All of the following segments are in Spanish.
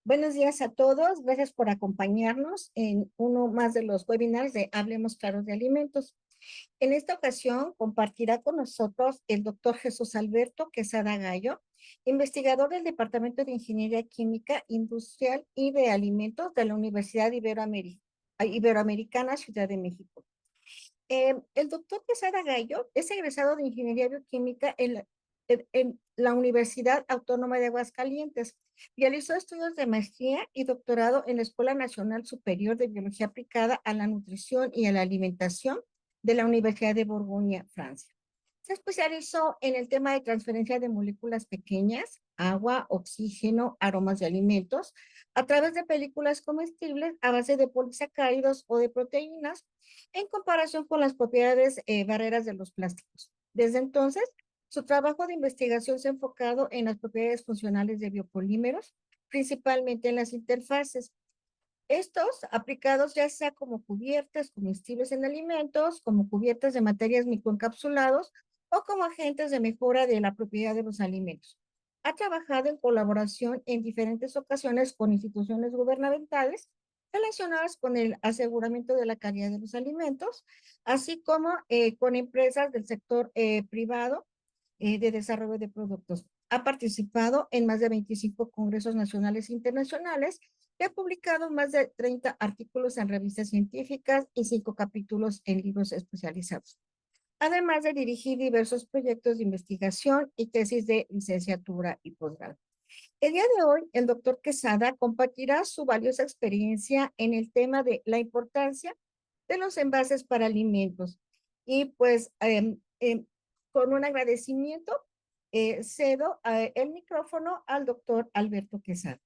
Buenos días a todos. Gracias por acompañarnos en uno más de los webinars de Hablemos Claros de Alimentos. En esta ocasión compartirá con nosotros el doctor Jesús Alberto Quesada Gallo, investigador del Departamento de Ingeniería Química Industrial y de Alimentos de la Universidad Iberoamericana Ciudad de México. El doctor Quesada Gallo es egresado de Ingeniería Bioquímica en la Universidad Autónoma de Aguascalientes. Realizó estudios de maestría y doctorado en la Escuela Nacional Superior de Biología Aplicada a la Nutrición y a la Alimentación de la Universidad de Borgoña, Francia. Se especializó en el tema de transferencia de moléculas pequeñas, agua, oxígeno, aromas de alimentos, a través de películas comestibles a base de polisacáridos o de proteínas, en comparación con las propiedades barreras de los plásticos. Desde entonces, su trabajo de investigación se ha enfocado en las propiedades funcionales de biopolímeros, principalmente en las interfaces. Estos aplicados ya sea como cubiertas comestibles en alimentos, como cubiertas de materias microencapsulados o como agentes de mejora de la propiedad de los alimentos. Ha trabajado en colaboración en diferentes ocasiones con instituciones gubernamentales relacionadas con el aseguramiento de la calidad de los alimentos, así como con empresas del sector privado de desarrollo de productos. Ha participado en más de 25 congresos nacionales e internacionales y ha publicado más de 30 artículos en revistas científicas y 5 capítulos en libros especializados, además de dirigir diversos proyectos de investigación y tesis de licenciatura y posgrado. El día de hoy, el doctor Quesada compartirá su valiosa experiencia en el tema de la importancia de los envases para alimentos. Y pues, con un agradecimiento, cedo el micrófono al doctor Alberto Quesada.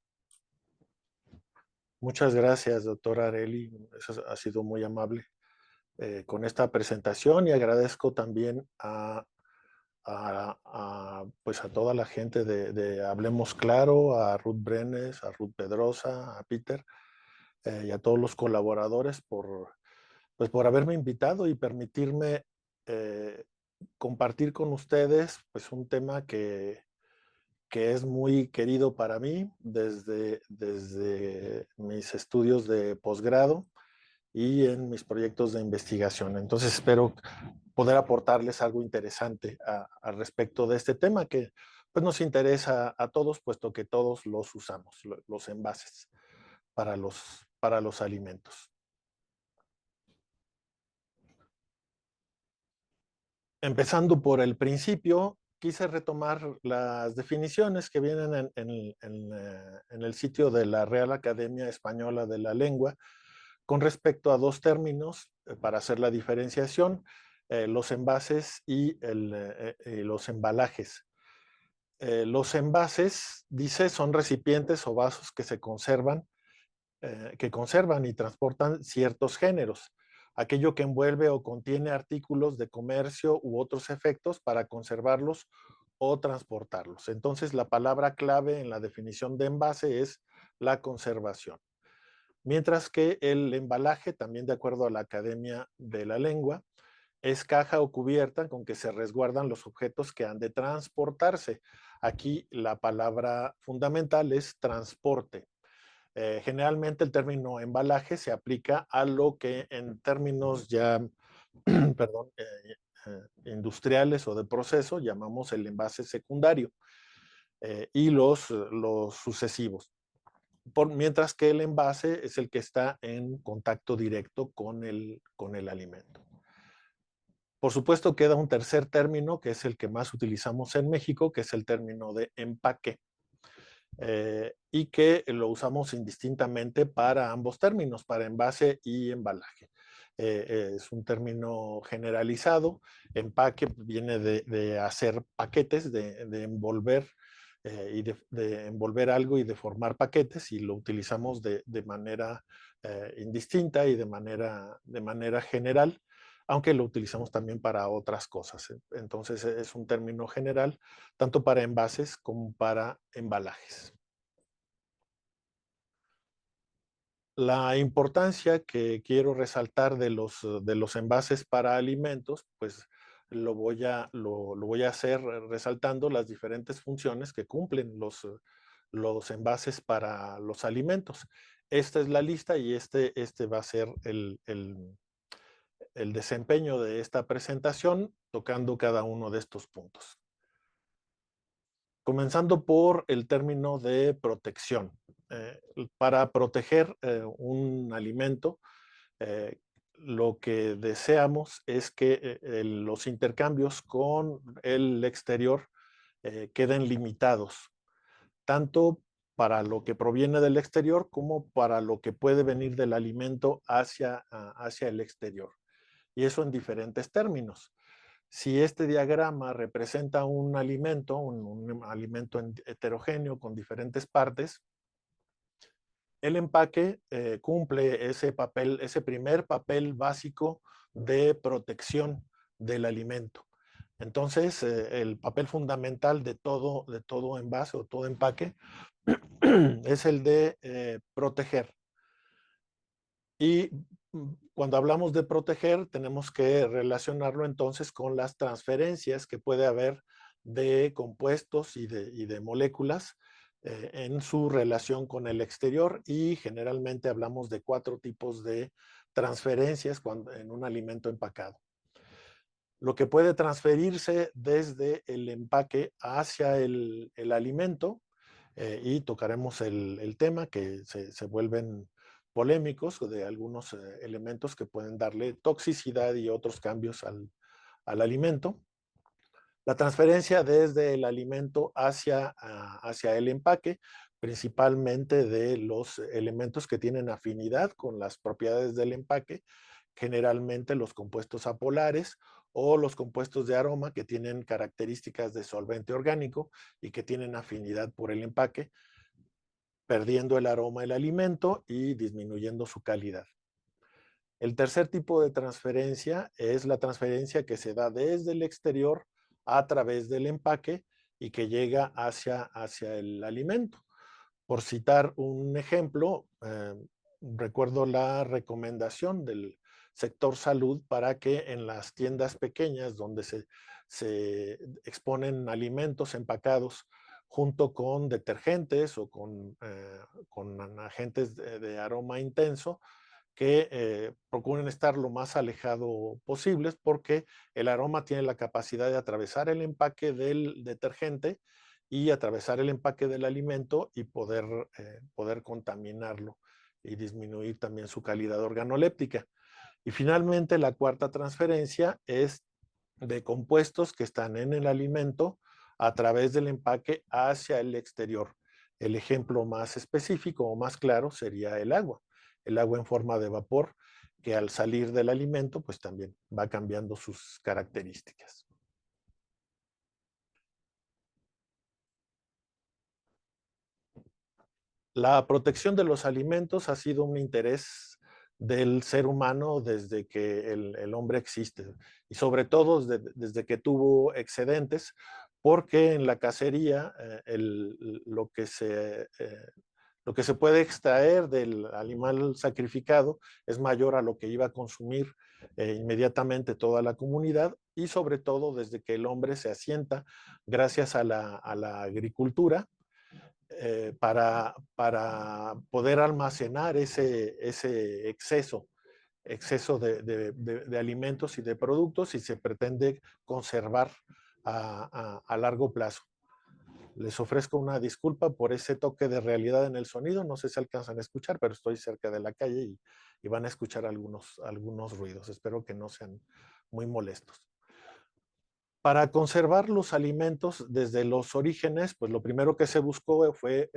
Muchas gracias, doctora Areli. Eso ha sido muy amable con esta presentación y agradezco también pues a toda la gente de Hablemos Claro, a Ruth Brenes, a Ruth Pedrosa, a Peter y a todos los colaboradores pues por haberme invitado y permitirme eh, compartir con ustedes pues un tema que es muy querido para mí desde mis estudios de posgrado y en mis proyectos de investigación. Entonces espero poder aportarles algo interesante al respecto de este tema que pues, nos interesa a todos, puesto que todos los usamos, los envases para los alimentos. Empezando por el principio, quise retomar las definiciones que vienen en el sitio de la Real Academia Española de la Lengua con respecto a dos términos para hacer la diferenciación, los envases y los embalajes. Los envases, dice, son recipientes o vasos que conservan y transportan ciertos géneros, aquello que envuelve o contiene artículos de comercio u otros efectos para conservarlos o transportarlos. Entonces, la palabra clave en la definición de envase es la conservación. Mientras que el embalaje, también de acuerdo a la Academia de la Lengua, es caja o cubierta con que se resguardan los objetos que han de transportarse. Aquí la palabra fundamental es transporte. Generalmente el término embalaje se aplica a lo que en términos ya perdón, industriales o de proceso llamamos el envase secundario y los sucesivos. Mientras que el envase es el que está en contacto directo con el alimento. Por supuesto, queda un tercer término, que es el que más utilizamos en México, que es el término de empaque, y que lo usamos indistintamente para ambos términos, para envase y embalaje. Es un término generalizado. Empaque viene de hacer paquetes, de envolver y de envolver algo y de formar paquetes, y lo utilizamos de manera indistinta y de manera general, aunque lo utilizamos también para otras cosas. Entonces es un término general, tanto para envases como para embalajes. La importancia que quiero resaltar de los envases para alimentos, pues lo voy a hacer resaltando las diferentes funciones que cumplen los envases para los alimentos. Esta es la lista y este va a ser el desempeño de esta presentación tocando cada uno de estos puntos. Comenzando por el término de protección. Para proteger un alimento, eh, lo que deseamos es que los intercambios con el exterior queden limitados, tanto para lo que proviene del exterior como para lo que puede venir del alimento hacia el exterior. Y eso en diferentes términos. Si este diagrama representa un alimento, un alimento heterogéneo con diferentes partes, el empaque cumple ese papel, ese primer papel básico de protección del alimento. Entonces, el papel fundamental de todo envase o todo empaque es el de proteger. Y cuando hablamos de proteger, tenemos que relacionarlo entonces con las transferencias que puede haber de compuestos y de moléculas en su relación con el exterior, y generalmente hablamos de 4 tipos de transferencias en un alimento empacado. Lo que puede transferirse desde el empaque hacia el alimento, y tocaremos el tema que se vuelven polémicos de algunos elementos que pueden darle toxicidad y otros cambios al alimento. La transferencia desde el alimento hacia el empaque, principalmente de los elementos que tienen afinidad con las propiedades del empaque, generalmente los compuestos apolares o los compuestos de aroma que tienen características de solvente orgánico y que tienen afinidad por el empaque, perdiendo el aroma del alimento y disminuyendo su calidad. El tercer tipo de transferencia es la transferencia que se da desde el exterior a través del empaque y que llega hacia el alimento. Por citar un ejemplo, recuerdo la recomendación del sector salud para que en las tiendas pequeñas donde se exponen alimentos empacados junto con detergentes o con agentes de aroma intenso, que procuren estar lo más alejado posibles, porque el aroma tiene la capacidad de atravesar el empaque del detergente y atravesar el empaque del alimento y poder contaminarlo y disminuir también su calidad organoléptica. Y finalmente, la cuarta transferencia es de compuestos que están en el alimento a través del empaque hacia el exterior. El ejemplo más específico o más claro sería el agua en forma de vapor, que al salir del alimento, pues también va cambiando sus características. La protección de los alimentos ha sido un interés del ser humano desde que el hombre existe, y sobre todo desde que tuvo excedentes, porque en la cacería lo que se puede extraer del animal sacrificado es mayor a lo que iba a consumir inmediatamente toda la comunidad, y sobre todo desde que el hombre se asienta gracias a la agricultura, para poder almacenar ese exceso de alimentos y de productos, y se pretende conservar a largo plazo. Les ofrezco una disculpa por ese toque de realidad en el sonido. No sé si alcanzan a escuchar, pero estoy cerca de la calle y van a escuchar algunos ruidos. Espero que no sean muy molestos. Para conservar los alimentos desde los orígenes, pues lo primero que se buscó fue,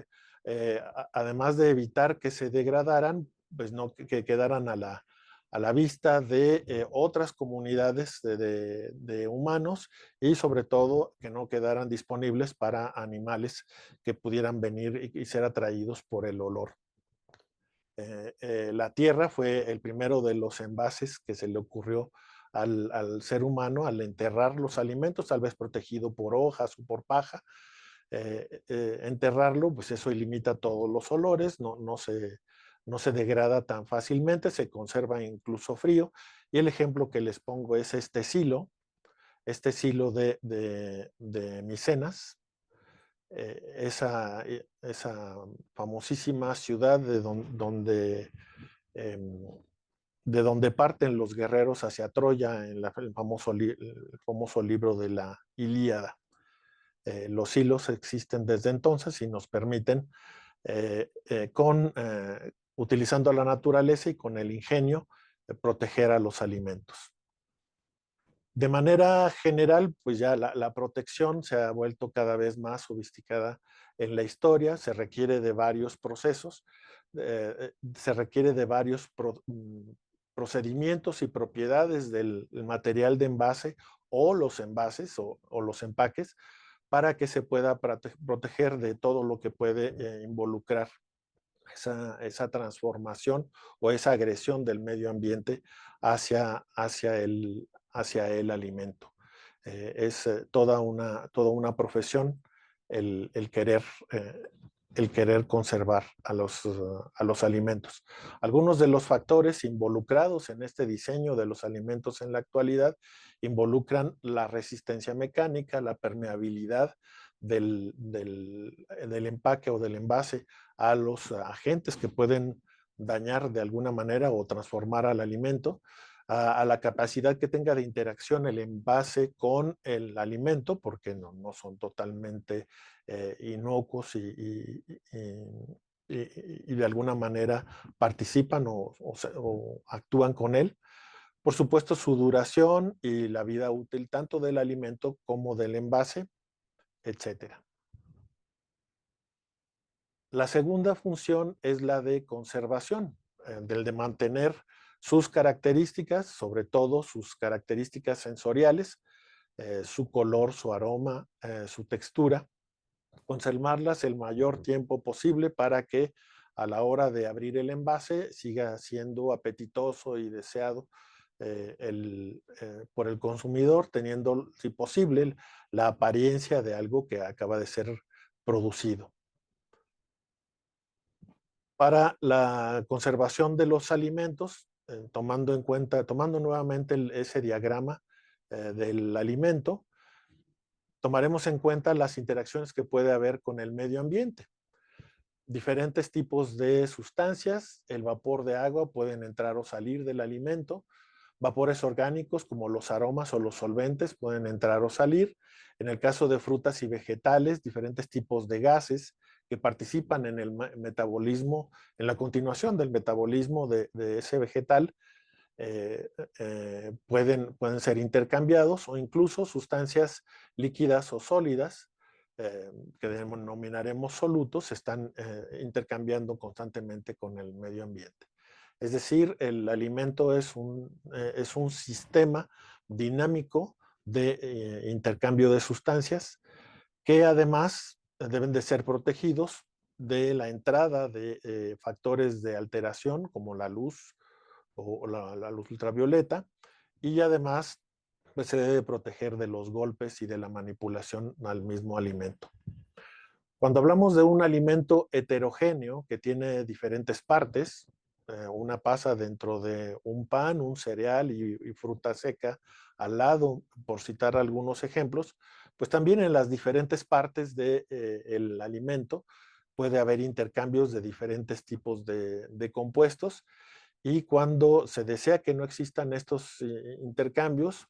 además de evitar que se degradaran, pues no que quedaran a la vista de otras comunidades de humanos, y sobre todo que no quedaran disponibles para animales que pudieran venir y ser atraídos por el olor. La tierra fue el primero de los envases que se le ocurrió al ser humano al enterrar los alimentos, tal vez protegido por hojas o por paja. Enterrarlo, pues eso limita todos los olores, no se degrada tan fácilmente, se conserva incluso frío. Y el ejemplo que les pongo es este silo de micenas, esa famosísima ciudad em, de donde parten los guerreros hacia Troya en el famoso libro de la Ilíada. Los hilos existen desde entonces y nos permiten, utilizando la naturaleza y con el ingenio, proteger a los alimentos. De manera general, pues ya la protección se ha vuelto cada vez más sofisticada en la historia, se requiere de varios procesos, se requiere de varios procedimientos y propiedades del material de envase o los envases o los empaques para que se pueda proteger de todo lo que puede involucrar esa transformación o esa agresión del medio ambiente hacia el alimento. Es toda una profesión el querer, eh, el querer conservar a los alimentos. Algunos de los factores involucrados en este diseño de los alimentos en la actualidad involucran la resistencia mecánica, la permeabilidad del empaque o del envase a los agentes que pueden dañar de alguna manera o transformar al alimento, a la capacidad que tenga de interacción el envase con el alimento, porque no son totalmente inocuos y de alguna manera participan o actúan con él. Por supuesto, su duración y la vida útil tanto del alimento como del envase, etcétera. La segunda función es la de conservación, del de mantener sus características, sobre todo sus características sensoriales, su color, su aroma, su textura, conservarlas el mayor tiempo posible para que a la hora de abrir el envase siga siendo apetitoso y deseado por el consumidor, teniendo, si posible, la apariencia de algo que acaba de ser producido. Para la conservación de los alimentos, tomando nuevamente ese diagrama del alimento, tomaremos en cuenta las interacciones que puede haber con el medio ambiente. Diferentes tipos de sustancias, el vapor de agua pueden entrar o salir del alimento, vapores orgánicos como los aromas o los solventes pueden entrar o salir. En el caso de frutas y vegetales, diferentes tipos de gases que participan en el metabolismo, en la continuación del metabolismo de ese vegetal, pueden ser intercambiados o incluso sustancias líquidas o sólidas que denominaremos solutos, se están intercambiando constantemente con el medio ambiente. Es decir, el alimento es un sistema dinámico de intercambio de sustancias que además deben de ser protegidos de la entrada de factores de alteración como la luz o la luz ultravioleta y además pues, se debe proteger de los golpes y de la manipulación al mismo alimento. Cuando hablamos de un alimento heterogéneo que tiene diferentes partes, una pasa dentro de un pan, un cereal y fruta seca al lado, por citar algunos ejemplos, pues también en las diferentes partes del alimento puede haber intercambios de diferentes tipos de compuestos y cuando se desea que no existan estos intercambios,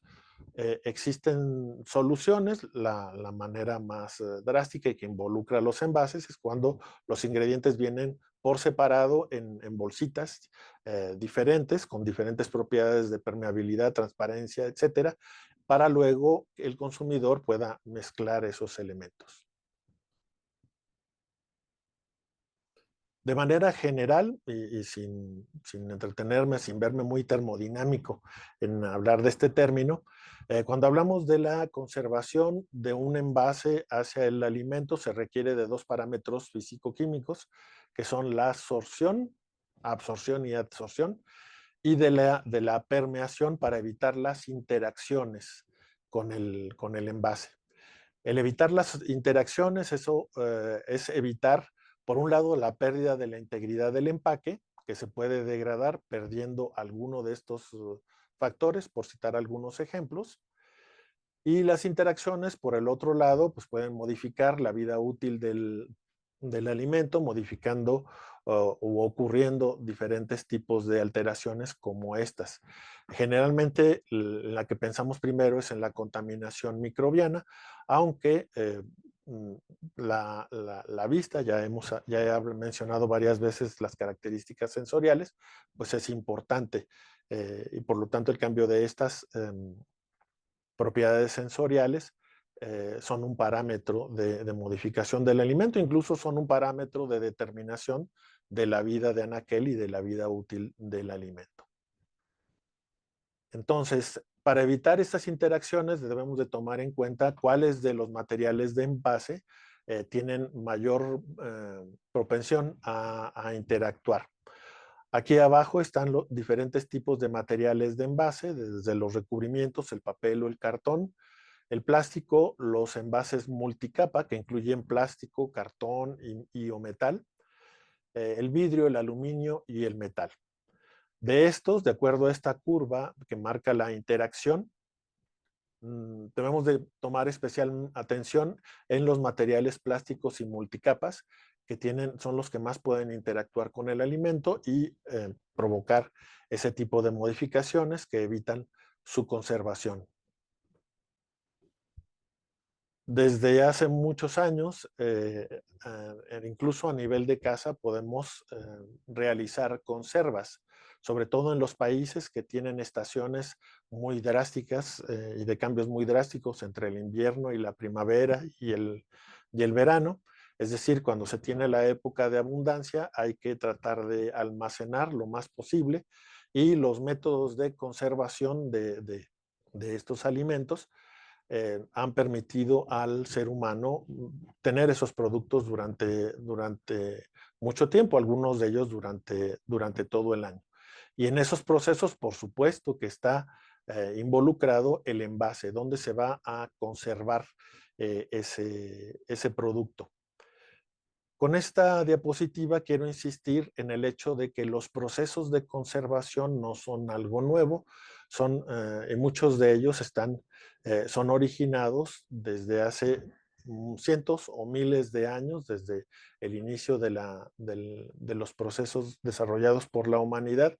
existen soluciones. La manera más drástica y que involucra los envases es cuando los ingredientes vienen por separado en bolsitas diferentes, con diferentes propiedades de permeabilidad, transparencia, etcétera, para luego el consumidor pueda mezclar esos elementos. De manera general, y sin entretenerme, sin verme muy termodinámico en hablar de este término, cuando hablamos de la conservación de un envase hacia el alimento, se requiere de dos parámetros físico-químicos, que son la absorción y adsorción, y de la permeación para evitar las interacciones con el envase. El evitar las interacciones, eso es evitar, por un lado, la pérdida de la integridad del empaque, que se puede degradar perdiendo alguno de estos factores, por citar algunos ejemplos. Y las interacciones, por el otro lado, pues pueden modificar la vida útil del alimento, modificando o ocurriendo diferentes tipos de alteraciones como estas. Generalmente, la que pensamos primero es en la contaminación microbiana, aunque mm, la vista, ya he mencionado varias veces las características sensoriales, pues es importante y por lo tanto el cambio de estas propiedades sensoriales son un parámetro de modificación del alimento, incluso son un parámetro de determinación de la vida de anaquel y de la vida útil del alimento. Entonces, para evitar estas interacciones debemos de tomar en cuenta cuáles de los materiales de envase tienen mayor propensión a interactuar. Aquí abajo están los diferentes tipos de materiales de envase, desde los recubrimientos, el papel o el cartón, el plástico, los envases multicapa, que incluyen plástico, cartón o metal, el vidrio, el aluminio y el metal. De estos, de acuerdo a esta curva que marca la interacción, debemos de tomar especial atención en los materiales plásticos y multicapas, que son los que más pueden interactuar con el alimento y provocar ese tipo de modificaciones que evitan su conservación. Desde hace muchos años, incluso a nivel de casa, podemos realizar conservas, sobre todo en los países que tienen estaciones muy drásticas y de cambios muy drásticos entre el invierno y la primavera y el verano. Es decir, cuando se tiene la época de abundancia, hay que tratar de almacenar lo más posible y los métodos de conservación de estos alimentos han permitido al ser humano tener esos productos durante mucho tiempo, algunos de ellos durante todo el año. Y en esos procesos, por supuesto que está involucrado el envase, donde se va a conservar ese producto. Con esta diapositiva quiero insistir en el hecho de que los procesos de conservación no son algo nuevo, y muchos de ellos son originados desde hace cientos o miles de años, desde el inicio de los procesos desarrollados por la humanidad.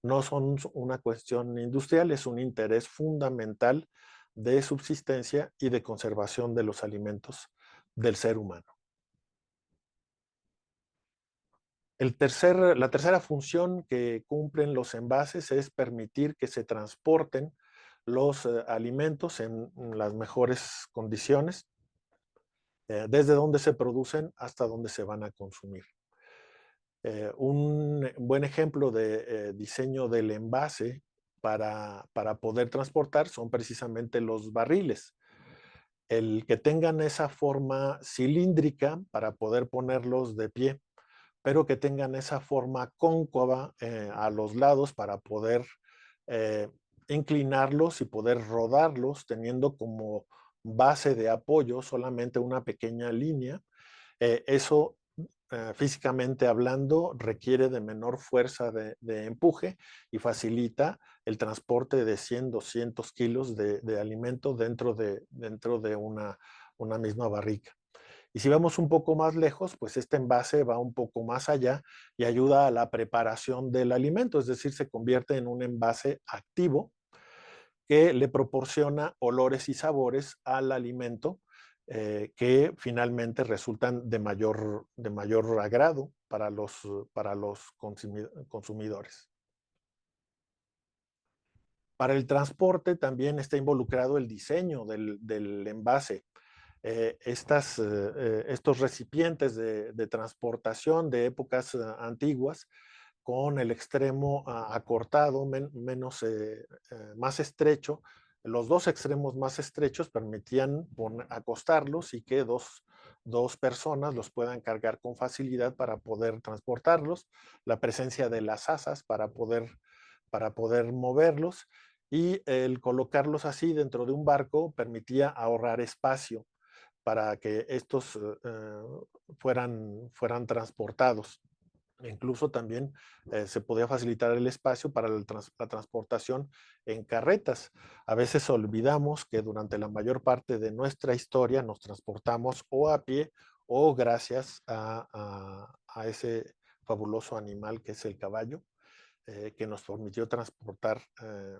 No son una cuestión industrial, es un interés fundamental de subsistencia y de conservación de los alimentos del ser humano. La tercera función que cumplen los envases es permitir que se transporten los alimentos en las mejores condiciones, desde donde se producen hasta donde se van a consumir. Un buen ejemplo de diseño del envase para poder transportar son precisamente los barriles. El que tengan esa forma cilíndrica para poder ponerlos de pie, pero que tengan esa forma cóncava a los lados para poder eh, inclinarlos y poder rodarlos teniendo como base de apoyo solamente una pequeña línea. Eso físicamente hablando requiere de menor fuerza de empuje y facilita el transporte de 100, 200 kilos de alimento dentro de una misma barrica. Y si vamos un poco más lejos, pues este envase va un poco más allá y ayuda a la preparación del alimento, es decir, se convierte en un envase activo que le proporciona olores y sabores al alimento que finalmente resultan de mayor agrado para los consumidores. Para el transporte también está involucrado el diseño del envase. Estos recipientes de transportación de épocas antiguas con el extremo acortado, más estrecho. Los dos extremos más estrechos permitían acostarlos y que dos personas los puedan cargar con facilidad para poder transportarlos. La presencia de las asas para poder moverlos y el colocarlos así dentro de un barco permitía ahorrar espacio para que estos fueran transportados. Incluso también se podía facilitar el espacio para la transportación en carretas. A veces olvidamos que durante la mayor parte de nuestra historia nos transportamos o a pie o gracias a ese fabuloso animal que es el caballo, que nos permitió eh,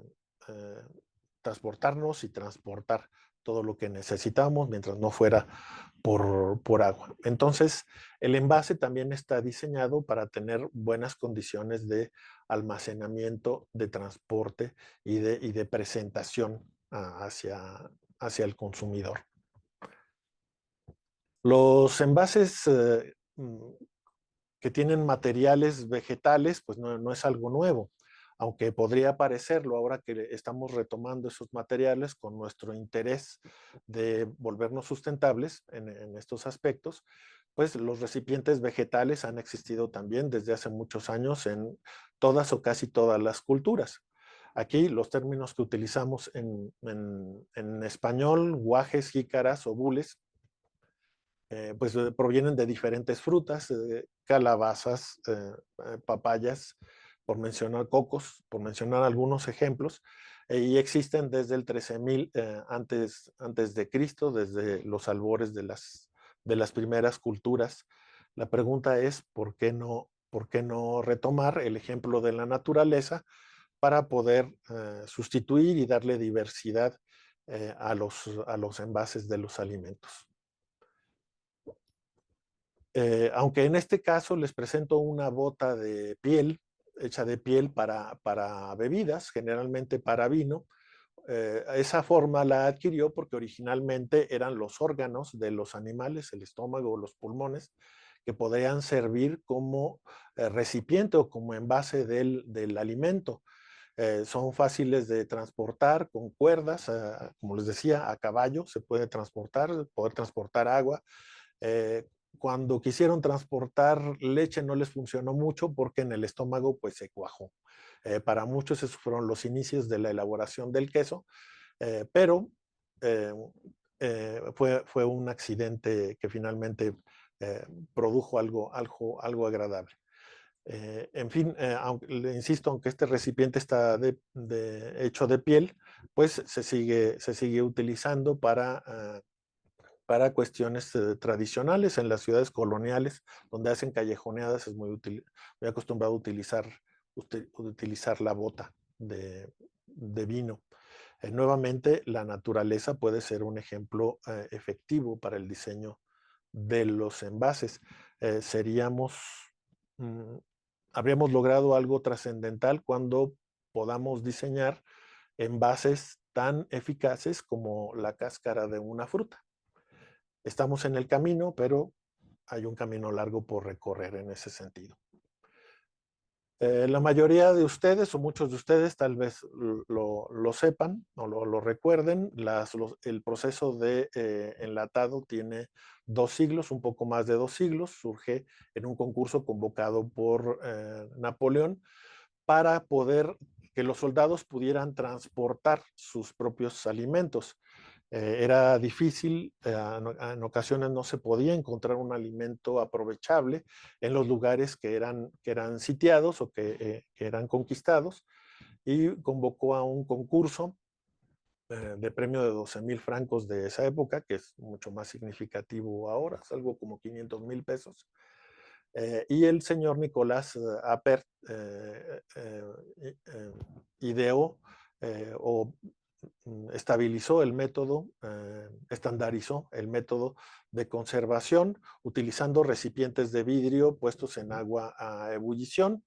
transportarnos y transportar todo lo que necesitamos mientras no fuera por agua. Entonces, el envase también está diseñado para tener buenas condiciones de almacenamiento, de transporte y de presentación hacia el consumidor. Los envases que tienen materiales vegetales, pues no es algo nuevo, aunque podría parecerlo ahora que estamos retomando esos materiales con nuestro interés de volvernos sustentables en estos aspectos, pues los recipientes vegetales han existido también desde hace muchos años en todas o casi todas las culturas. Aquí los términos que utilizamos en español, guajes, jícaras o bules, pues provienen de diferentes frutas, calabazas, papayas, por mencionar cocos, por mencionar algunos ejemplos, y existen desde el 13.000 antes de Cristo, desde los albores de las primeras culturas. La pregunta es, por qué no retomar el ejemplo de la naturaleza para poder sustituir y darle diversidad a los envases de los alimentos? Aunque en este caso les presento una bota de piel, hecha de piel para bebidas, generalmente para vino. Esa forma la adquirió porque originalmente eran los órganos de los animales, el estómago o los pulmones, que podrían servir como recipiente o como envase del alimento. Son fáciles de transportar con cuerdas, como les decía, a caballo se puede transportar, poder transportar agua. eh, Cuando quisieron transportar leche no les funcionó mucho porque en el estómago pues se cuajó. Para muchos esos fueron los inicios de la elaboración del queso, pero eh, fue un accidente que finalmente eh, produjo algo agradable. En fin, le insisto, aunque este recipiente está hecho de piel, pues se sigue utilizando para cuestiones tradicionales en las ciudades coloniales, donde hacen callejoneadas, es muy acostumbrado a utilizar la bota de vino. Nuevamente, la naturaleza puede ser un ejemplo efectivo para el diseño de los envases. Seríamos, mm, habríamos logrado algo trascendental cuando podamos diseñar envases tan eficaces como la cáscara de una fruta. Estamos en el camino, pero hay un camino largo por recorrer en ese sentido. La mayoría de ustedes o muchos de ustedes tal vez lo sepan o lo recuerden. El proceso de enlatado tiene 2 siglos, un poco más de 2 siglos. Surge en un concurso convocado por Napoleón para poder que los soldados pudieran transportar sus propios alimentos. Era difícil, en ocasiones no se podía encontrar un alimento aprovechable en los lugares que eran sitiados o que eran conquistados, y convocó a un concurso de premio de 12,000 francos de esa época, que es mucho más significativo ahora, es algo como 500,000 pesos. Y el señor Nicolás Appert ideó o estabilizó el método, estandarizó el método de conservación utilizando recipientes de vidrio puestos en agua a ebullición,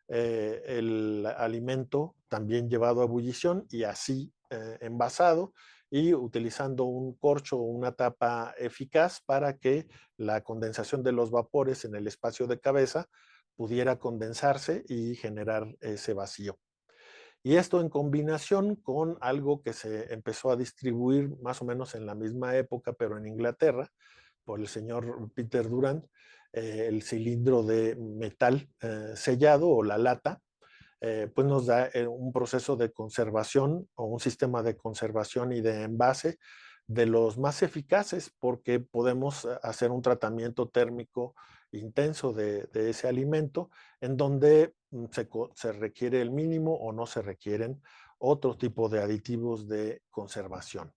el alimento también llevado a ebullición y así envasado, y utilizando un corcho o una tapa eficaz para que la condensación de los vapores en el espacio de cabeza pudiera condensarse y generar ese vacío. Y esto en combinación con algo que se empezó a distribuir más o menos en la misma época, pero en Inglaterra, por el señor Peter Durant, el cilindro de metal sellado o la lata, pues nos da un proceso de conservación o un sistema de conservación y de envase de los más eficaces, porque podemos hacer un tratamiento térmico intenso de ese alimento, en donde se requiere el mínimo o no se requieren otro tipo de aditivos de conservación.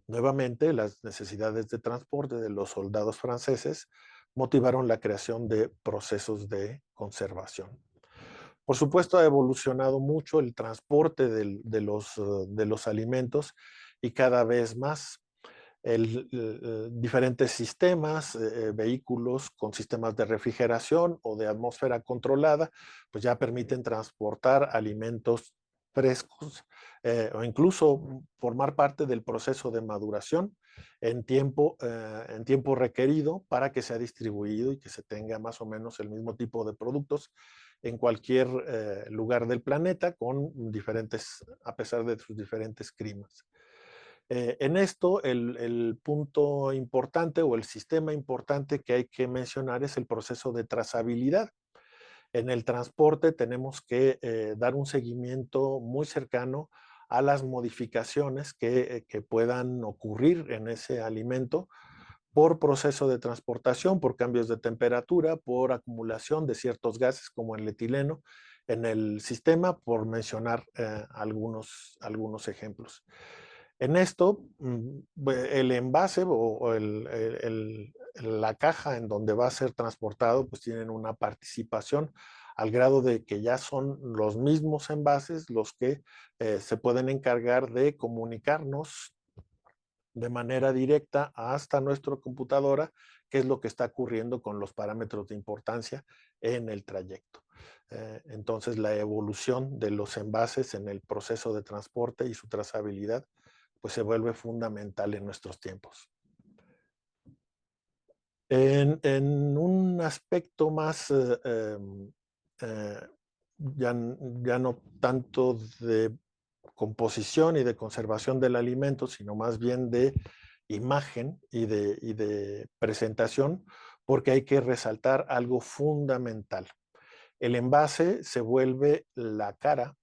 Nuevamente, las necesidades de transporte de los soldados franceses motivaron la creación de procesos de conservación. Por supuesto, ha evolucionado mucho el transporte de los alimentos y cada vez más diferentes sistemas, vehículos con sistemas de refrigeración o de atmósfera controlada, pues ya permiten transportar alimentos frescos o incluso formar parte del proceso de maduración en tiempo requerido para que sea distribuido y que se tenga más o menos el mismo tipo de productos en cualquier lugar del planeta con diferentes, a pesar de sus diferentes climas. En esto, el punto importante o el sistema importante que hay que mencionar es el proceso de trazabilidad. En el transporte tenemos que dar un seguimiento muy cercano a las modificaciones que puedan ocurrir en ese alimento por proceso de transportación, por cambios de temperatura, por acumulación de ciertos gases como el etileno en el sistema, por mencionar algunos ejemplos. En esto, el envase o la caja en donde va a ser transportado, pues tienen una participación al grado de que ya son los mismos envases los que se pueden encargar de comunicarnos de manera directa hasta nuestra computadora qué es lo que está ocurriendo con los parámetros de importancia en el trayecto. Entonces, la evolución de los envases en el proceso de transporte y su trazabilidad pues se vuelve fundamental en nuestros tiempos. En un aspecto más, eh, ya no tanto de composición y de conservación del alimento, sino más bien de imagen y de presentación, porque hay que resaltar algo fundamental. El envase se vuelve la cara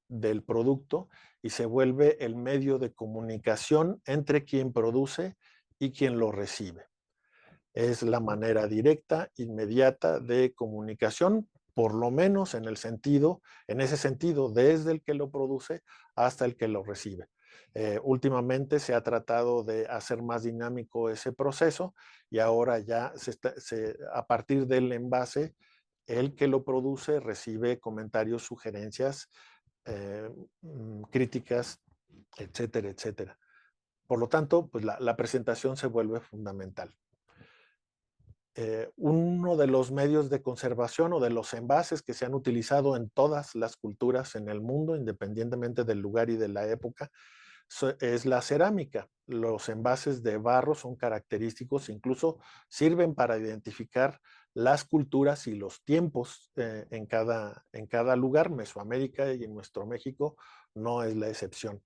del producto y se vuelve el medio de comunicación entre quien produce y quien lo recibe. Es la manera directa, inmediata de comunicación, por lo menos en ese sentido, desde el que lo produce hasta el que lo recibe. Últimamente se ha tratado de hacer más dinámico ese proceso y ahora ya a partir del envase, el que lo produce recibe comentarios, sugerencias, eh, críticas, etcétera, etcétera. Por lo tanto, pues la presentación se vuelve fundamental. Uno de los medios de conservación o de los envases que se han utilizado en todas las culturas en el mundo, independientemente del lugar y de la época, es la cerámica. Los envases de barro son característicos, incluso sirven para identificar las culturas y los tiempos en cada lugar. Mesoamérica y en nuestro México no es la excepción.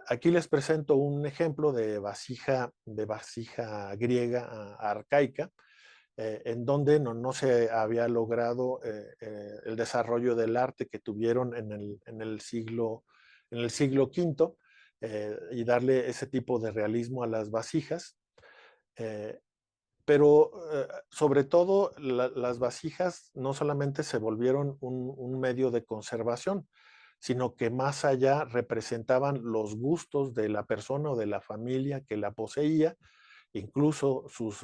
Aquí les presento un ejemplo de vasija griega arcaica, en donde no se había logrado el desarrollo del arte que tuvieron en el siglo V y darle ese tipo de realismo a las vasijas. Eh, pero sobre todo las vasijas no solamente se volvieron un medio de conservación, sino que más allá representaban los gustos de la persona o de la familia que la poseía, incluso sus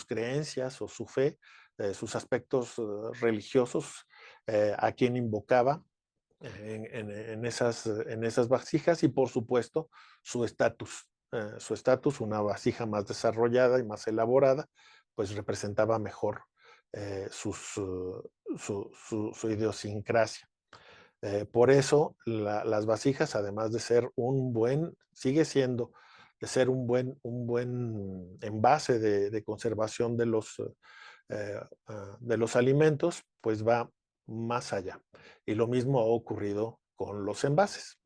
creencias o su fe, sus aspectos religiosos, a quien invocaba en esas vasijas y por supuesto su estatus. Su estatus, una vasija más desarrollada y más elaborada, pues representaba mejor su idiosincrasia. Por eso las vasijas, además de ser sigue siendo de ser un buen envase de conservación de los alimentos, pues va más allá. Y lo mismo ha ocurrido con los envases.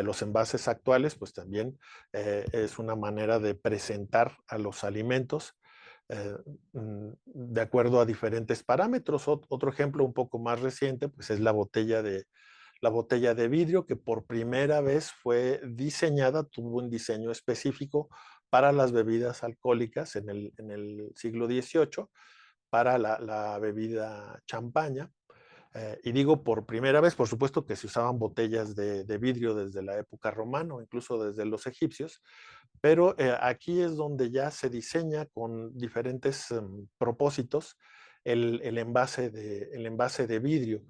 Los envases actuales, pues también es una manera de presentar a los alimentos de acuerdo a diferentes parámetros. Otro ejemplo un poco más reciente, pues es la botella de vidrio que por primera vez fue diseñada, tuvo un diseño específico para las bebidas alcohólicas en el siglo XVIII, para la bebida champaña. Y digo por primera vez, por supuesto que se usaban botellas de vidrio desde la época romana o incluso desde los egipcios, pero aquí es donde ya se diseña con diferentes propósitos el envase de vidrio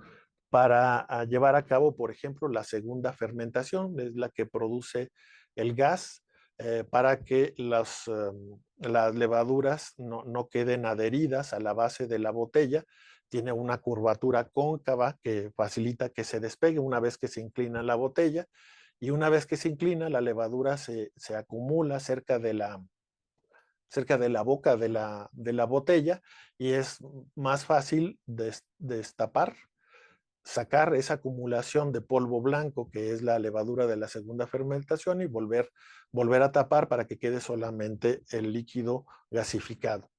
para llevar a cabo, por ejemplo, la segunda fermentación, es la que produce el gas para que las levaduras no queden adheridas a la base de la botella. Tiene una curvatura cóncava que facilita que se despegue una vez que se inclina la botella, y una vez que se inclina, la levadura se acumula cerca de la boca de la botella, y es más fácil destapar, sacar esa acumulación de polvo blanco, que es la levadura de la segunda fermentación, y volver a tapar para que quede solamente el líquido gasificado.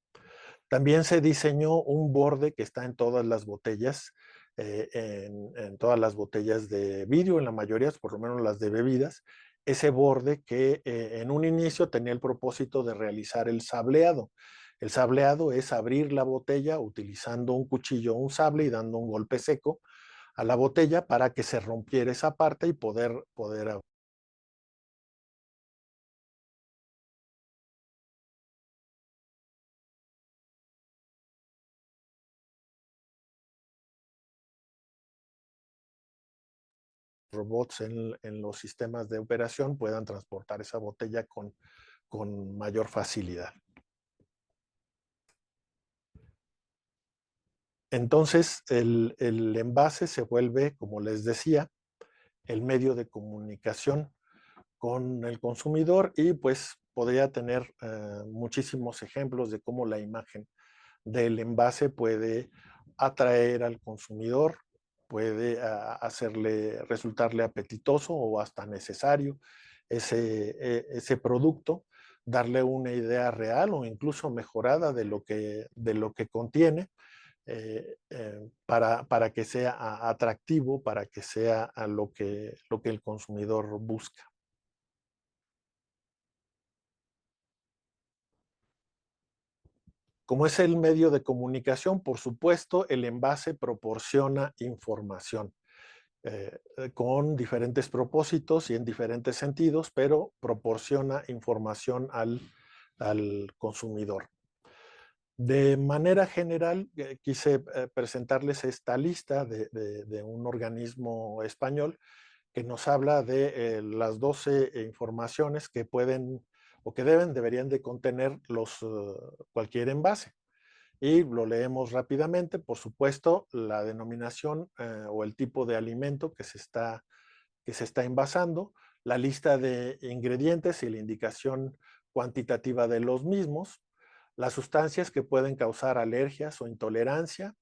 También se diseñó un borde que está en todas las botellas, en todas las botellas de vidrio, en la mayoría, por lo menos las de bebidas, ese borde que en un inicio tenía el propósito de realizar el sableado. El sableado es abrir la botella utilizando un cuchillo o un sable y dando un golpe seco a la botella para que se rompiera esa parte y poder. Robots en los sistemas de operación puedan transportar esa botella con mayor facilidad. Entonces, el envase se vuelve, como les decía, el medio de comunicación con el consumidor, y pues podría tener muchísimos ejemplos de cómo la imagen del envase puede atraer al consumidor, puede resultarle apetitoso o hasta necesario ese producto, darle una idea real o incluso mejorada de lo que contiene, para que sea atractivo, para que sea a lo que el consumidor busca. Como es el medio de comunicación, por supuesto, el envase proporciona información con diferentes propósitos y en diferentes sentidos, pero proporciona información al consumidor. De manera general, quise presentarles esta lista de un organismo español que nos habla de las 12 informaciones que pueden o que deberían de contener cualquier envase. Y lo leemos rápidamente. Por supuesto, la denominación o el tipo de alimento que se está envasando, la lista de ingredientes y la indicación cuantitativa de los mismos, las sustancias que pueden causar alergias o intolerancia,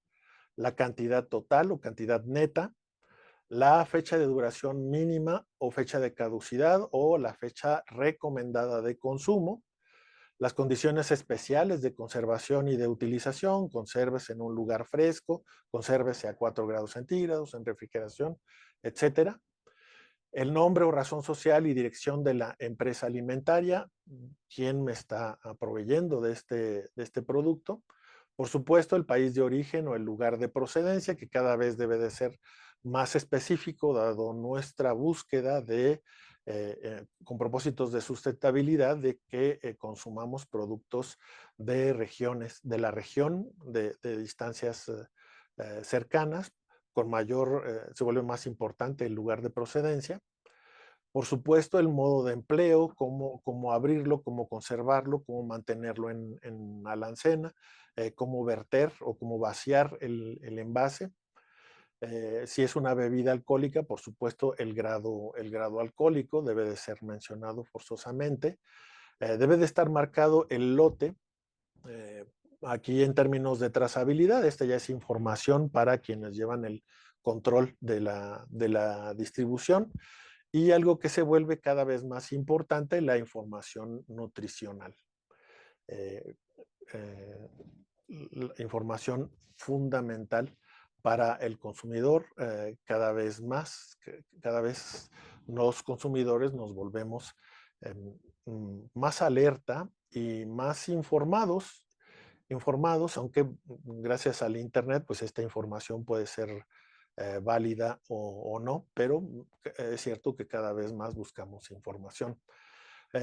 la cantidad total o cantidad neta, la fecha de duración mínima o fecha de caducidad o la fecha recomendada de consumo, las condiciones especiales de conservación y de utilización: consérvese en un lugar fresco, consérvese a 4 grados centígrados, en refrigeración, etcétera. El nombre o razón social y dirección de la empresa alimentaria, quién me está proveyendo de este producto. Por supuesto, el país de origen o el lugar de procedencia, que cada vez debe de ser más específico, dado nuestra búsqueda con propósitos de sustentabilidad, de que consumamos productos de regiones, de la región, de distancias cercanas. Con mayor, se vuelve más importante el lugar de procedencia. Por supuesto, el modo de empleo, cómo abrirlo, cómo conservarlo, cómo mantenerlo en alacena, cómo verter o cómo vaciar el envase. Si es una bebida alcohólica, por supuesto, el grado alcohólico debe de ser mencionado forzosamente. Debe de estar marcado el lote. eh, Aquí en términos de trazabilidad, esta ya es información para quienes llevan el control de la distribución. Y algo que se vuelve cada vez más importante, la información nutricional. Eh, eh, Información fundamental para el consumidor. Cada vez más, cada vez los consumidores nos volvemos más alerta y más informados, aunque gracias al Internet, pues esta información puede ser válida o no, pero es cierto que cada vez más buscamos información.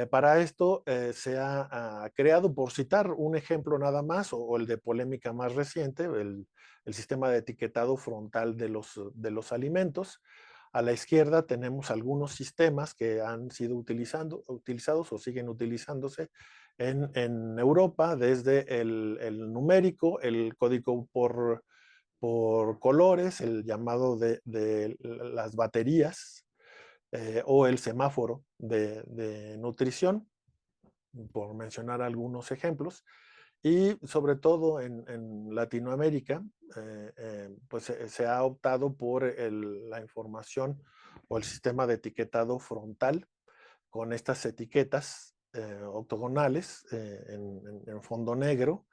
Para esto se ha creado, por citar un ejemplo nada más, o el de polémica más reciente, el sistema de etiquetado frontal de los alimentos. A la izquierda tenemos algunos sistemas que han sido utilizados o siguen utilizándose en Europa, desde el numérico, el código por colores, el llamado de las baterías, o el semáforo de nutrición, por mencionar algunos ejemplos. Y sobre todo en Latinoamérica, pues se ha optado por la información o el sistema de etiquetado frontal con estas etiquetas octogonales en fondo negro,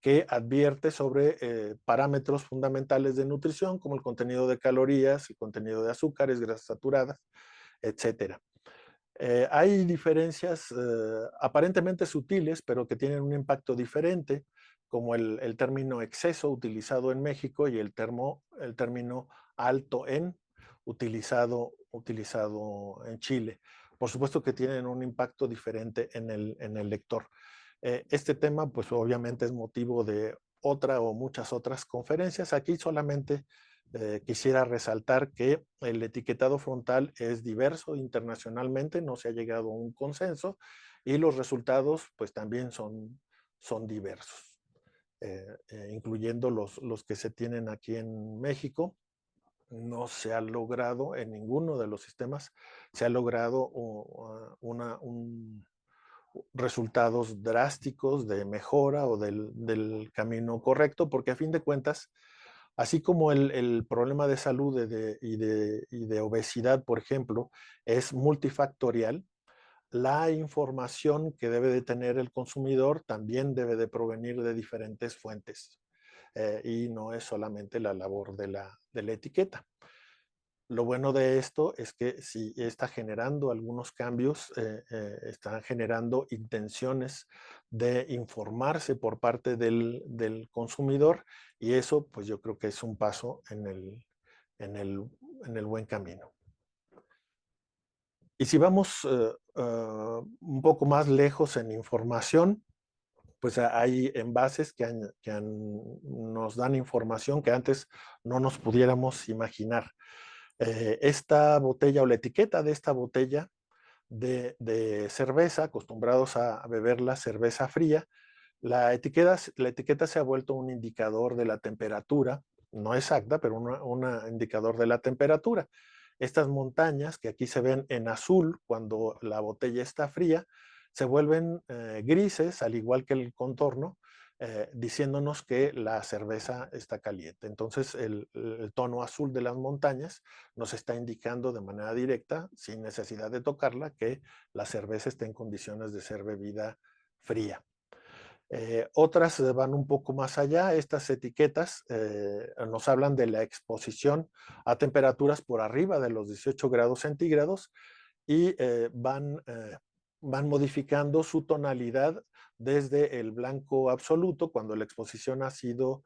que advierte sobre parámetros fundamentales de nutrición, como el contenido de calorías, el contenido de azúcares, grasas saturadas, etcétera. Hay diferencias aparentemente sutiles, pero que tienen un impacto diferente, como el término exceso utilizado en México y el término alto en utilizado en Chile. Por supuesto que tienen un impacto diferente en el lector. Este tema, pues obviamente es motivo de otra o muchas otras conferencias. Aquí solamente quisiera resaltar que el etiquetado frontal es diverso internacionalmente, no se ha llegado a un consenso y los resultados pues también son diversos, incluyendo los que se tienen aquí en México. No se ha logrado en ninguno de los sistemas, se ha logrado resultados drásticos de mejora o del camino correcto, porque a fin de cuentas, así como el problema de salud y de obesidad, por ejemplo, es multifactorial, la información que debe de tener el consumidor también debe de provenir de diferentes fuentes, y no es solamente la labor de la etiqueta. Lo bueno de esto es que si está generando algunos cambios, están generando intenciones de informarse por parte del consumidor, y eso pues yo creo que es un paso en el, en el buen camino. Y si vamos un poco más lejos en información, pues hay envases nos dan información que antes no nos pudiéramos imaginar. Esta botella o la etiqueta de esta botella de cerveza, acostumbrados a beber la cerveza fría, la etiqueta se ha vuelto un indicador de la temperatura, no exacta, pero un indicador de la temperatura. Estas montañas que aquí se ven en azul cuando la botella está fría, se vuelven grises, al igual que el contorno, diciéndonos que la cerveza está caliente. Entonces, el tono azul de las montañas nos está indicando de manera directa, sin necesidad de tocarla, que la cerveza está en condiciones de ser bebida fría. Otras van un poco más allá. Estas etiquetas nos hablan de la exposición a temperaturas por arriba de los 18 grados centígrados y van modificando su tonalidad desde el blanco absoluto, cuando la exposición ha sido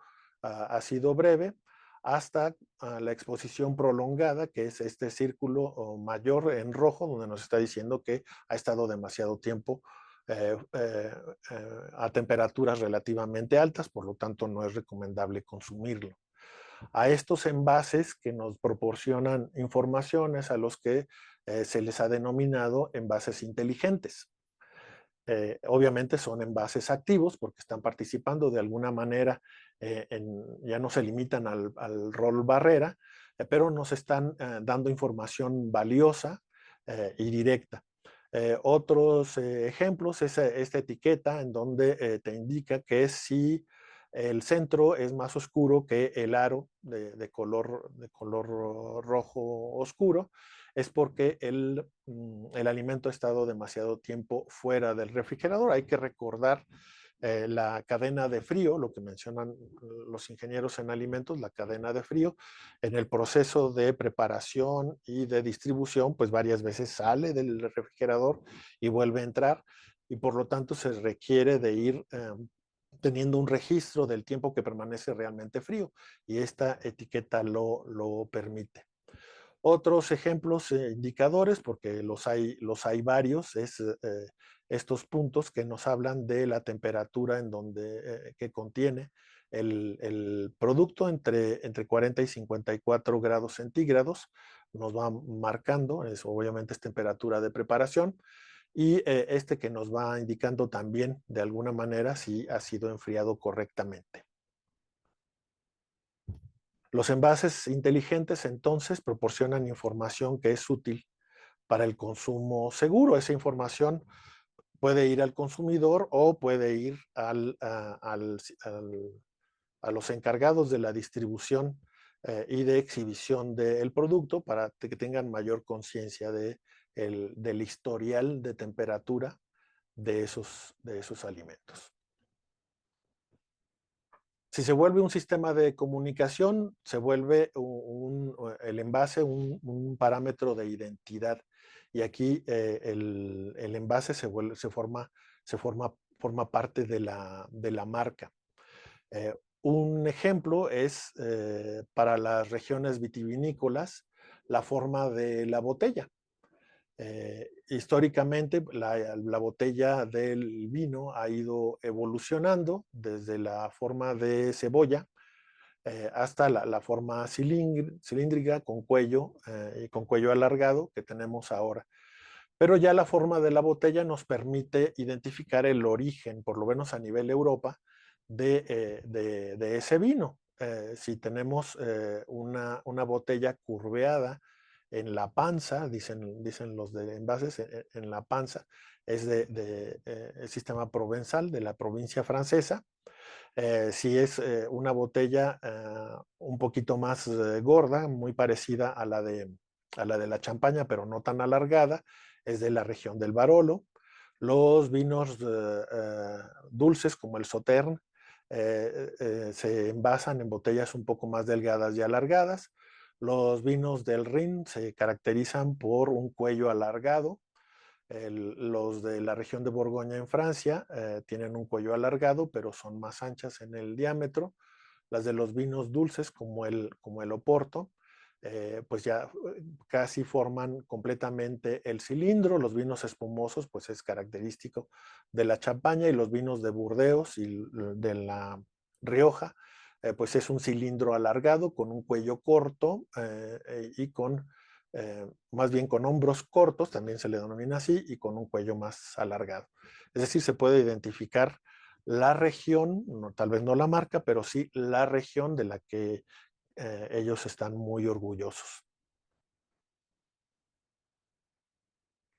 breve, hasta la exposición prolongada, que es este círculo mayor en rojo, donde nos está diciendo que ha estado demasiado tiempo eh, eh, a temperaturas relativamente altas, por lo tanto no es recomendable consumirlo. A estos envases que nos proporcionan informaciones a los que se les ha denominado envases inteligentes. Obviamente son envases activos porque están participando de alguna manera, ya no se limitan al rol barrera, pero nos están dando información valiosa y directa. Otros ejemplos es esta etiqueta en donde te indica que si el centro es más oscuro que el aro de color rojo oscuro, es porque el alimento ha estado demasiado tiempo fuera del refrigerador. Hay que recordar la cadena de frío, lo que mencionan los ingenieros en alimentos, la cadena de frío, en el proceso de preparación y de distribución, pues varias veces sale del refrigerador y vuelve a entrar, y por lo tanto se requiere de ir teniendo un registro del tiempo que permanece realmente frío, y esta etiqueta lo permite. Otros ejemplos, indicadores, porque los hay varios, es estos puntos que nos hablan de la temperatura en donde, que contiene el producto entre 40 y 54 grados centígrados, nos va marcando, eso obviamente es temperatura de preparación, y este que nos va indicando también de alguna manera si ha sido enfriado correctamente. Los envases inteligentes entonces proporcionan información que es útil para el consumo seguro. Esa información puede ir al consumidor o puede ir a los encargados de la distribución y de exhibición del producto para que tengan mayor conciencia del historial de temperatura de esos alimentos. Si se vuelve un sistema de comunicación, se vuelve el envase un parámetro de identidad. Y aquí el envase forma parte de la marca. Eh, un ejemplo es para las regiones vitivinícolas la forma de la botella. Históricamente la botella del vino ha ido evolucionando desde la forma de cebolla hasta la forma cilíndrica con cuello alargado que tenemos ahora. Pero ya la forma de la botella nos permite identificar el origen, por lo menos a nivel Europa, de ese vino. Si tenemos una botella curveada en la panza, dicen los de envases, en la panza, es el sistema provenzal de la provincia francesa. Si es una botella un poquito más gorda, muy parecida a la de la champaña, pero no tan alargada, es de la región del Barolo. Los vinos dulces como el Sautern se envasan en botellas un poco más delgadas y alargadas. Los vinos del Rin se caracterizan por un cuello alargado. Los de la región de Borgoña en Francia tienen un cuello alargado, pero son más anchas en el diámetro. Las de los vinos dulces, como el Oporto, pues ya casi forman completamente el cilindro. Los vinos espumosos, pues es característico de la Champaña, y los vinos de Burdeos y de la Rioja, pues es un cilindro alargado con un cuello corto y más bien con hombros cortos, también se le denomina así, y con un cuello más alargado. Es decir, se puede identificar la región, tal vez no la marca, pero sí la región de la que ellos están muy orgullosos.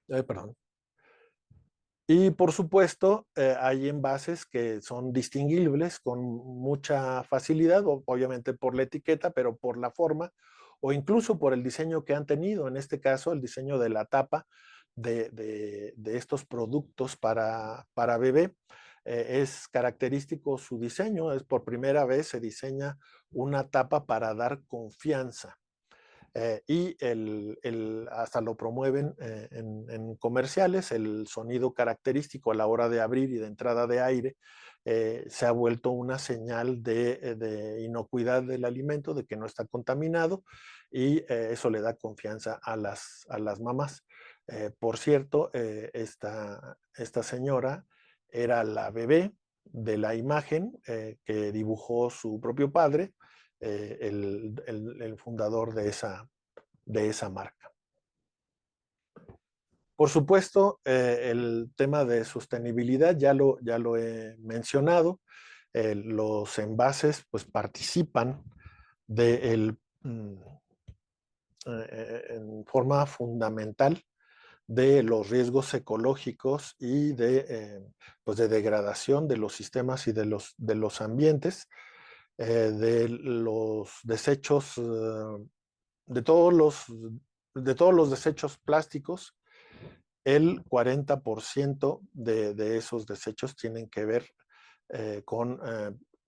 Perdón. Y por supuesto, hay envases que son distinguibles con mucha facilidad, obviamente por la etiqueta, pero por la forma o incluso por el diseño que han tenido. En este caso, el diseño de la tapa de estos productos para bebé. Es característico su diseño, es por primera vez se diseña una tapa para dar confianza. Y hasta lo promueven en comerciales, el sonido característico a la hora de abrir y de entrada de aire se ha vuelto una señal de inocuidad del alimento, de que no está contaminado, y eso le da confianza a las mamás. Por cierto, esta señora era la bebé de la imagen que dibujó su propio padre, el fundador de esa marca. Por supuesto, el tema de sostenibilidad ya lo he mencionado. Los envases pues participan de en forma fundamental de los riesgos ecológicos y pues de degradación de los sistemas y de los ambientes, de los desechos de todos los, de todos los desechos plásticos. El 40% de esos desechos tienen que ver con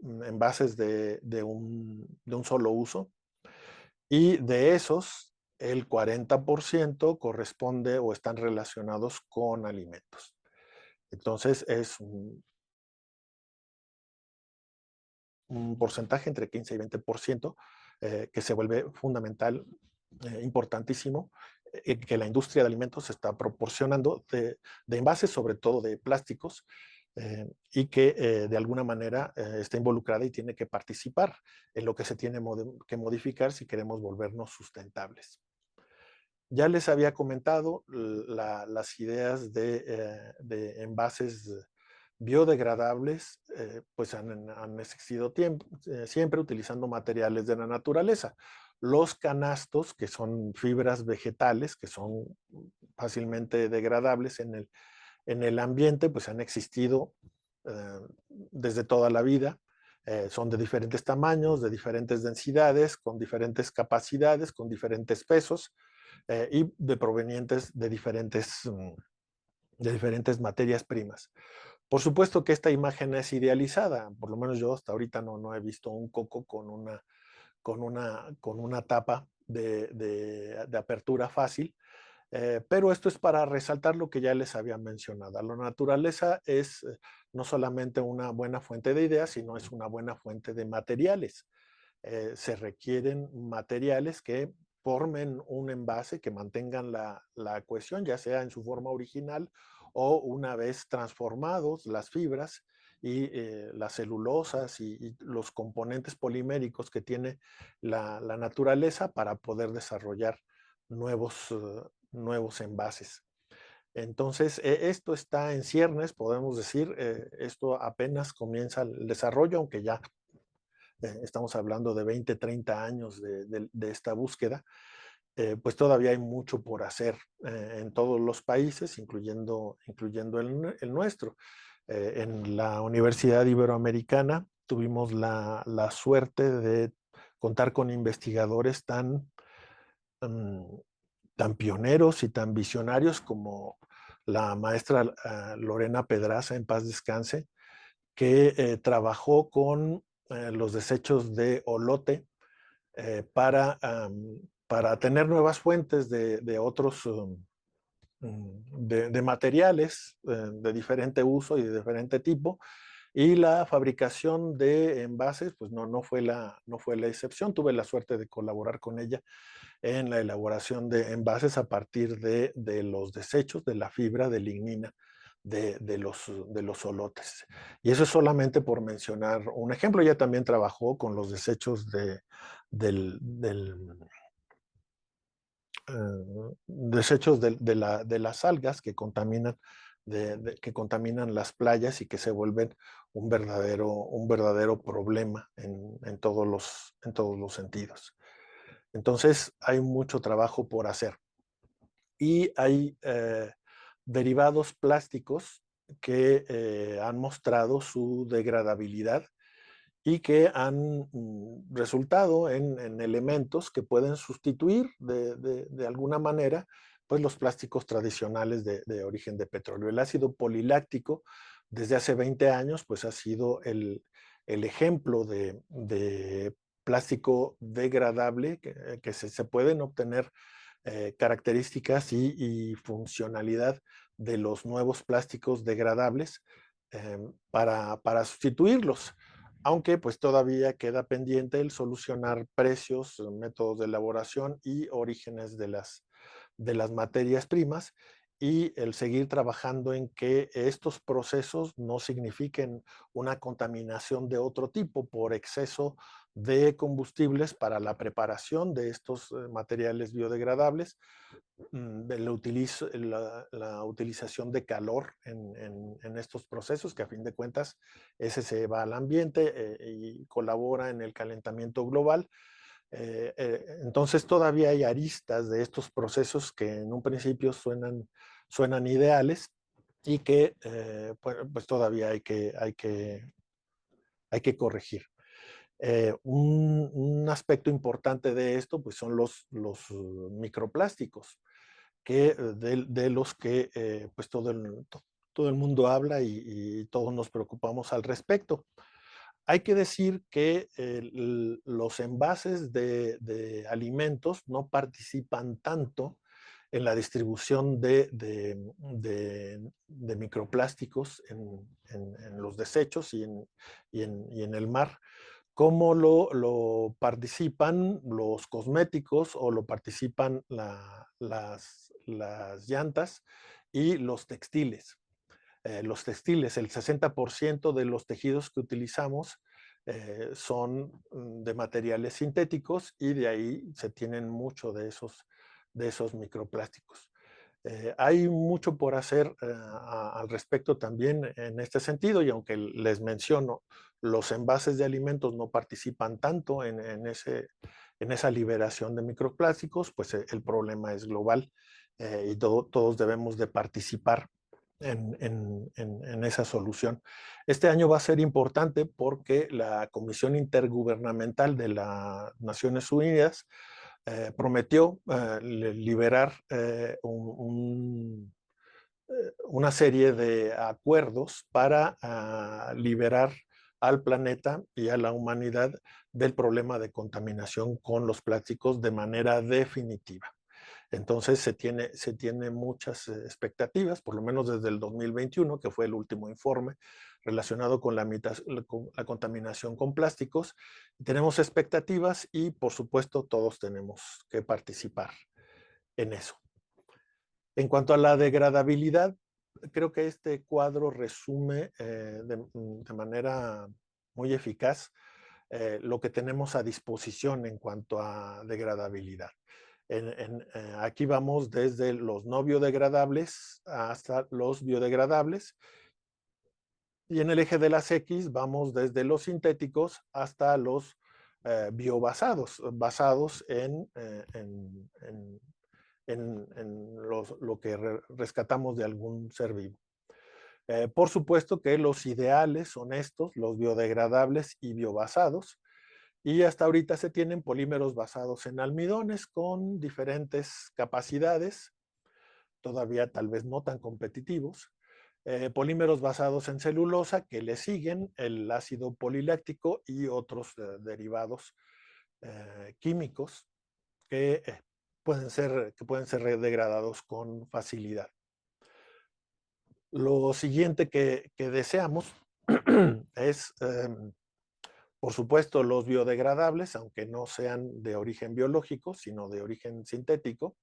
envases de un solo uso, y de esos, el 40% corresponde o están relacionados con alimentos. Entonces, es un porcentaje entre 15 y 20% que se vuelve fundamental, importantísimo, que la industria de alimentos está proporcionando de envases, sobre todo de plásticos, y que de alguna manera está involucrada y tiene que participar en lo que se tiene que modificar si queremos volvernos sustentables. Ya les había comentado las ideas de envases biodegradables, pues han existido siempre utilizando materiales de la naturaleza. Los canastos, que son fibras vegetales, que son fácilmente degradables en el ambiente, pues han existido desde toda la vida. Son de diferentes tamaños, de diferentes densidades, con diferentes capacidades, con diferentes pesos y de provenientes de diferentes materias primas. Por supuesto que esta imagen es idealizada, por lo menos yo hasta ahorita no he visto un coco con una tapa de apertura fácil, pero esto es para resaltar lo que ya les había mencionado. La naturaleza es no solamente una buena fuente de ideas, sino es una buena fuente de materiales. Se requieren materiales que formen un envase, que mantengan la cohesión, ya sea en su forma original o una vez transformados las fibras y las celulosas y los componentes poliméricos que tiene la naturaleza para poder desarrollar nuevos envases. Entonces, esto está en ciernes, podemos decir, esto apenas comienza el desarrollo, aunque ya estamos hablando de 20, 30 años de esta búsqueda, pues todavía hay mucho por hacer en todos los países, incluyendo el nuestro. En la Universidad Iberoamericana tuvimos la suerte de contar con investigadores mm, tan pioneros y tan visionarios como la maestra Lorena Pedraza, en paz descanse, que trabajó con los desechos de olote para tener nuevas fuentes de otros de materiales de diferente uso y de diferente tipo. Y la fabricación de envases, pues no fue la excepción. Tuve la suerte de colaborar con ella en la elaboración de envases a partir de los desechos de la fibra de lignina de los solotes. Y eso es solamente por mencionar un ejemplo. Ella también trabajó con los desechos del desechos de las algas que contaminan, que contaminan las playas y que se vuelven un verdadero problema en todos los sentidos. Entonces, hay mucho trabajo por hacer. Y hay derivados plásticos que han mostrado su degradabilidad y que han resultado en elementos que pueden sustituir de alguna manera pues los plásticos tradicionales de origen de petróleo. El ácido poliláctico desde hace 20 años pues ha sido el ejemplo de plástico degradable que se pueden obtener características y funcionalidad de los nuevos plásticos degradables para sustituirlos, aunque pues todavía queda pendiente el solucionar precios, métodos de elaboración y orígenes de las materias primas y el seguir trabajando en que estos procesos no signifiquen una contaminación de otro tipo por exceso de combustibles para la preparación de estos materiales biodegradables, de la utilización de calor en estos procesos, que a fin de cuentas ese se va al ambiente y colabora en el calentamiento global. Entonces todavía hay aristas de estos procesos que en un principio suenan ideales y que pues todavía hay que corregir. Un aspecto importante de esto pues son los microplásticos, que de los que pues todo el mundo habla y todos nos preocupamos al respecto. Hay que decir que los envases de alimentos no participan tanto en la distribución de microplásticos en los desechos y en el mar, como lo participan los cosméticos o lo participan las llantas y los textiles. Los textiles, el 60% de los tejidos que utilizamos son de materiales sintéticos y de ahí se tienen mucho de esos microplásticos. Hay mucho por hacer al respecto también en este sentido y aunque les menciono, los envases de alimentos no participan tanto en esa liberación de microplásticos, pues el problema es global y todos debemos de participar en esa solución. Este año va a ser importante porque la Comisión Intergubernamental de las Naciones Unidas prometió liberar una serie de acuerdos para liberar al planeta y a la humanidad del problema de contaminación con los plásticos de manera definitiva. Entonces se tiene muchas expectativas, por lo menos desde el 2021, que fue el último informe relacionado con la contaminación con plásticos. Tenemos expectativas y, por supuesto, todos tenemos que participar en eso. En cuanto a la degradabilidad, creo que este cuadro resume de manera muy eficaz lo que tenemos a disposición en cuanto a degradabilidad. Aquí vamos desde los no biodegradables hasta los biodegradables y en el eje de las X vamos desde los sintéticos hasta los biobasados, basados lo que rescatamos de algún ser vivo. Por supuesto que los ideales son estos, los biodegradables y biobasados, y hasta ahorita se tienen polímeros basados en almidones con diferentes capacidades, todavía tal vez no tan competitivos, polímeros basados en celulosa que le siguen el ácido poliláctico y otros derivados químicos que pueden ser degradados con facilidad. Lo siguiente que deseamos es, por supuesto, los biodegradables, aunque no sean de origen biológico, sino de origen sintético,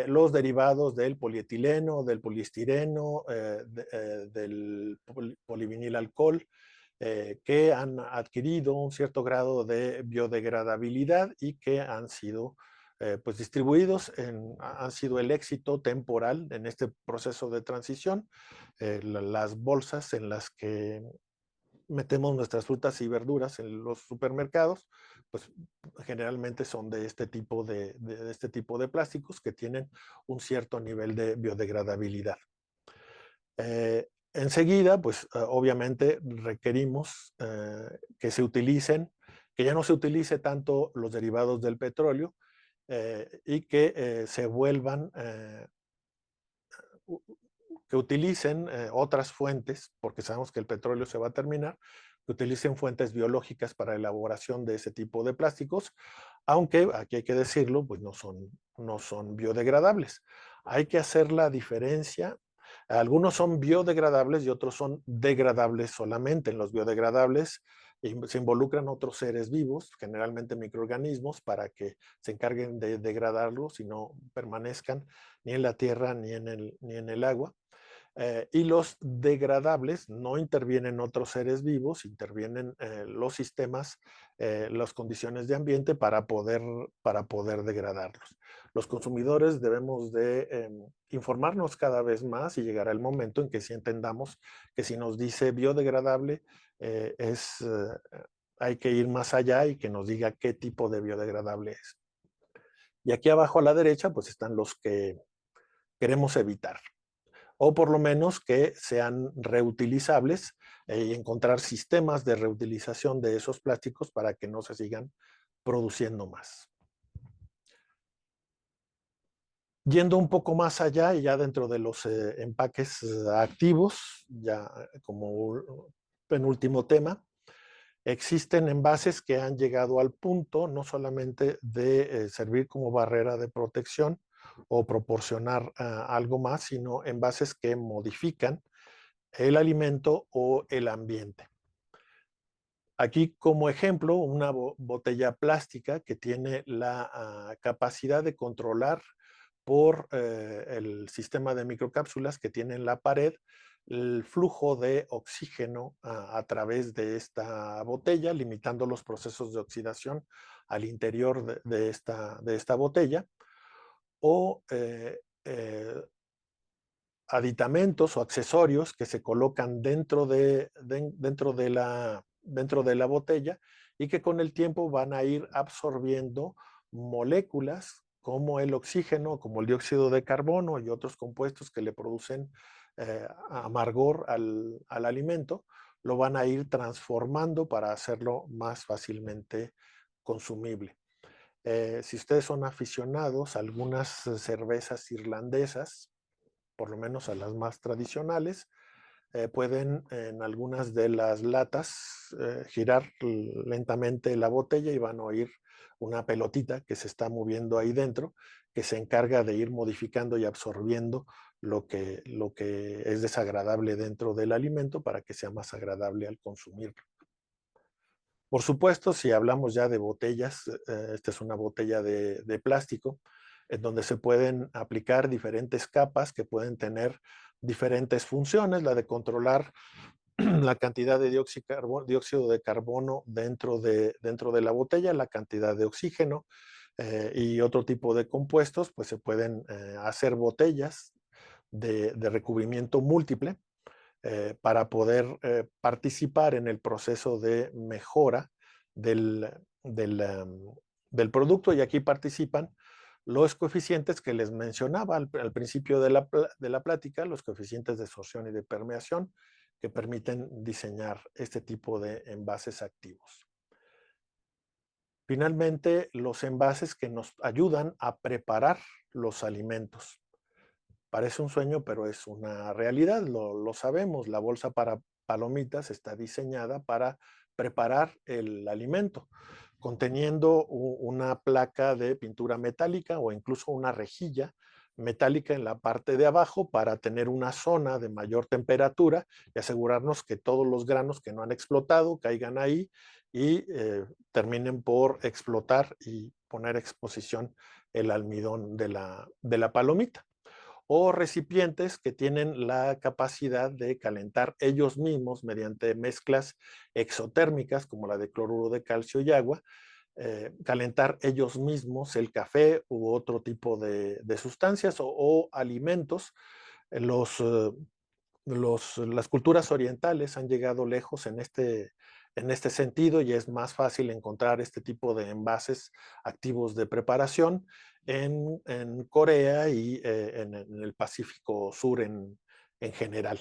los derivados del polietileno, del poliestireno, del polivinil alcohol, que han adquirido un cierto grado de biodegradabilidad y que han sido pues distribuidos, han sido el éxito temporal en este proceso de transición. Las bolsas en las que metemos nuestras frutas y verduras en los supermercados, pues generalmente son de este tipo este tipo de plásticos que tienen un cierto nivel de biodegradabilidad. Enseguida, pues obviamente requerimos que se utilicen, que ya no se utilice tanto los derivados del petróleo y que se vuelvan, que utilicen otras fuentes, porque sabemos que el petróleo se va a terminar, que utilicen fuentes biológicas para la elaboración de ese tipo de plásticos, aunque aquí hay que decirlo, pues no son biodegradables. Hay que hacer la diferencia. Algunos son biodegradables y otros son degradables solamente. En los biodegradables se involucran otros seres vivos, generalmente microorganismos, para que se encarguen de degradarlos y no permanezcan ni en la tierra ni en el agua. Y los degradables no intervienen otros seres vivos, intervienen los sistemas, las condiciones de ambiente para poder degradarlos. Los consumidores debemos de informarnos cada vez más y llegará el momento en que sí entendamos que si nos dice biodegradable, hay que ir más allá y que nos diga qué tipo de biodegradable es. Y aquí abajo a la derecha pues están los que queremos evitar o por lo menos que sean reutilizables y encontrar sistemas de reutilización de esos plásticos para que no se sigan produciendo más. Yendo un poco más allá y ya dentro de los empaques activos, ya como penúltimo tema, existen envases que han llegado al punto no solamente de servir como barrera de protección o proporcionar algo más, sino envases que modifican el alimento o el ambiente. Aquí como ejemplo, una botella plástica que tiene la capacidad de controlar por el sistema de microcápsulas que tiene en la pared el flujo de oxígeno a través de esta botella, limitando los procesos de oxidación al interior de esta botella, o aditamentos o accesorios que se colocan dentro de la botella y que con el tiempo van a ir absorbiendo moléculas como el oxígeno, como el dióxido de carbono y otros compuestos que le producen amargor al alimento, lo van a ir transformando para hacerlo más fácilmente consumible. Si ustedes son aficionados a algunas cervezas irlandesas, por lo menos a las más tradicionales, pueden en algunas de las latas girar lentamente la botella y van a oír una pelotita que se está moviendo ahí dentro, que se encarga de ir modificando y absorbiendo lo que es desagradable dentro del alimento para que sea más agradable al consumirlo. Por supuesto, si hablamos ya de botellas, esta es una botella de plástico, en donde se pueden aplicar diferentes capas que pueden tener diferentes funciones, la de controlar la cantidad de dióxido de carbono dentro de la botella, la cantidad de oxígeno y otro tipo de compuestos, pues se pueden hacer botellas de recubrimiento múltiple para poder participar en el proceso de mejora del, del, del producto. Y aquí participan los coeficientes que les mencionaba al principio de la plática, los coeficientes de absorción y de permeación, que permiten diseñar este tipo de envases activos. Finalmente, los envases que nos ayudan a preparar los alimentos. Parece un sueño, pero es una realidad, lo sabemos. La bolsa para palomitas está diseñada para preparar el alimento, conteniendo una placa de pintura metálica o incluso una rejilla metálica en la parte de abajo para tener una zona de mayor temperatura y asegurarnos que todos los granos que no han explotado caigan ahí y terminen por explotar y poner a exposición el almidón de la palomita, o recipientes que tienen la capacidad de calentar ellos mismos mediante mezclas exotérmicas como la de cloruro de calcio y agua, calentar ellos mismos el café u otro tipo de sustancias o alimentos. Los las culturas orientales han llegado lejos en este sentido y es más fácil encontrar este tipo de envases activos de preparación en Corea y en el Pacífico Sur en general.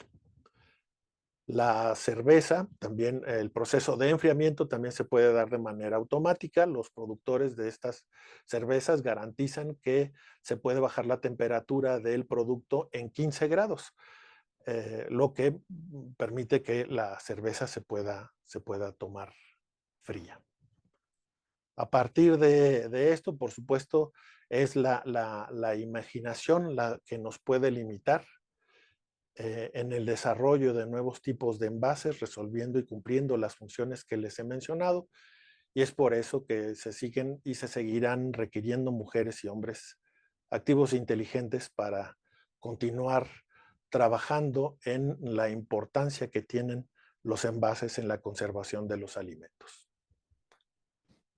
La cerveza, también el proceso de enfriamiento también se puede dar de manera automática. Los productores de estas cervezas garantizan que se puede bajar la temperatura del producto en 15 grados, lo que permite que la cerveza se pueda tomar fría. A partir de esto, por supuesto, es la imaginación la que nos puede limitar en el desarrollo de nuevos tipos de envases, resolviendo y cumpliendo las funciones que les he mencionado. Y es por eso que se siguen y se seguirán requiriendo mujeres y hombres activos e inteligentes para continuar trabajando en la importancia que tienen los envases en la conservación de los alimentos.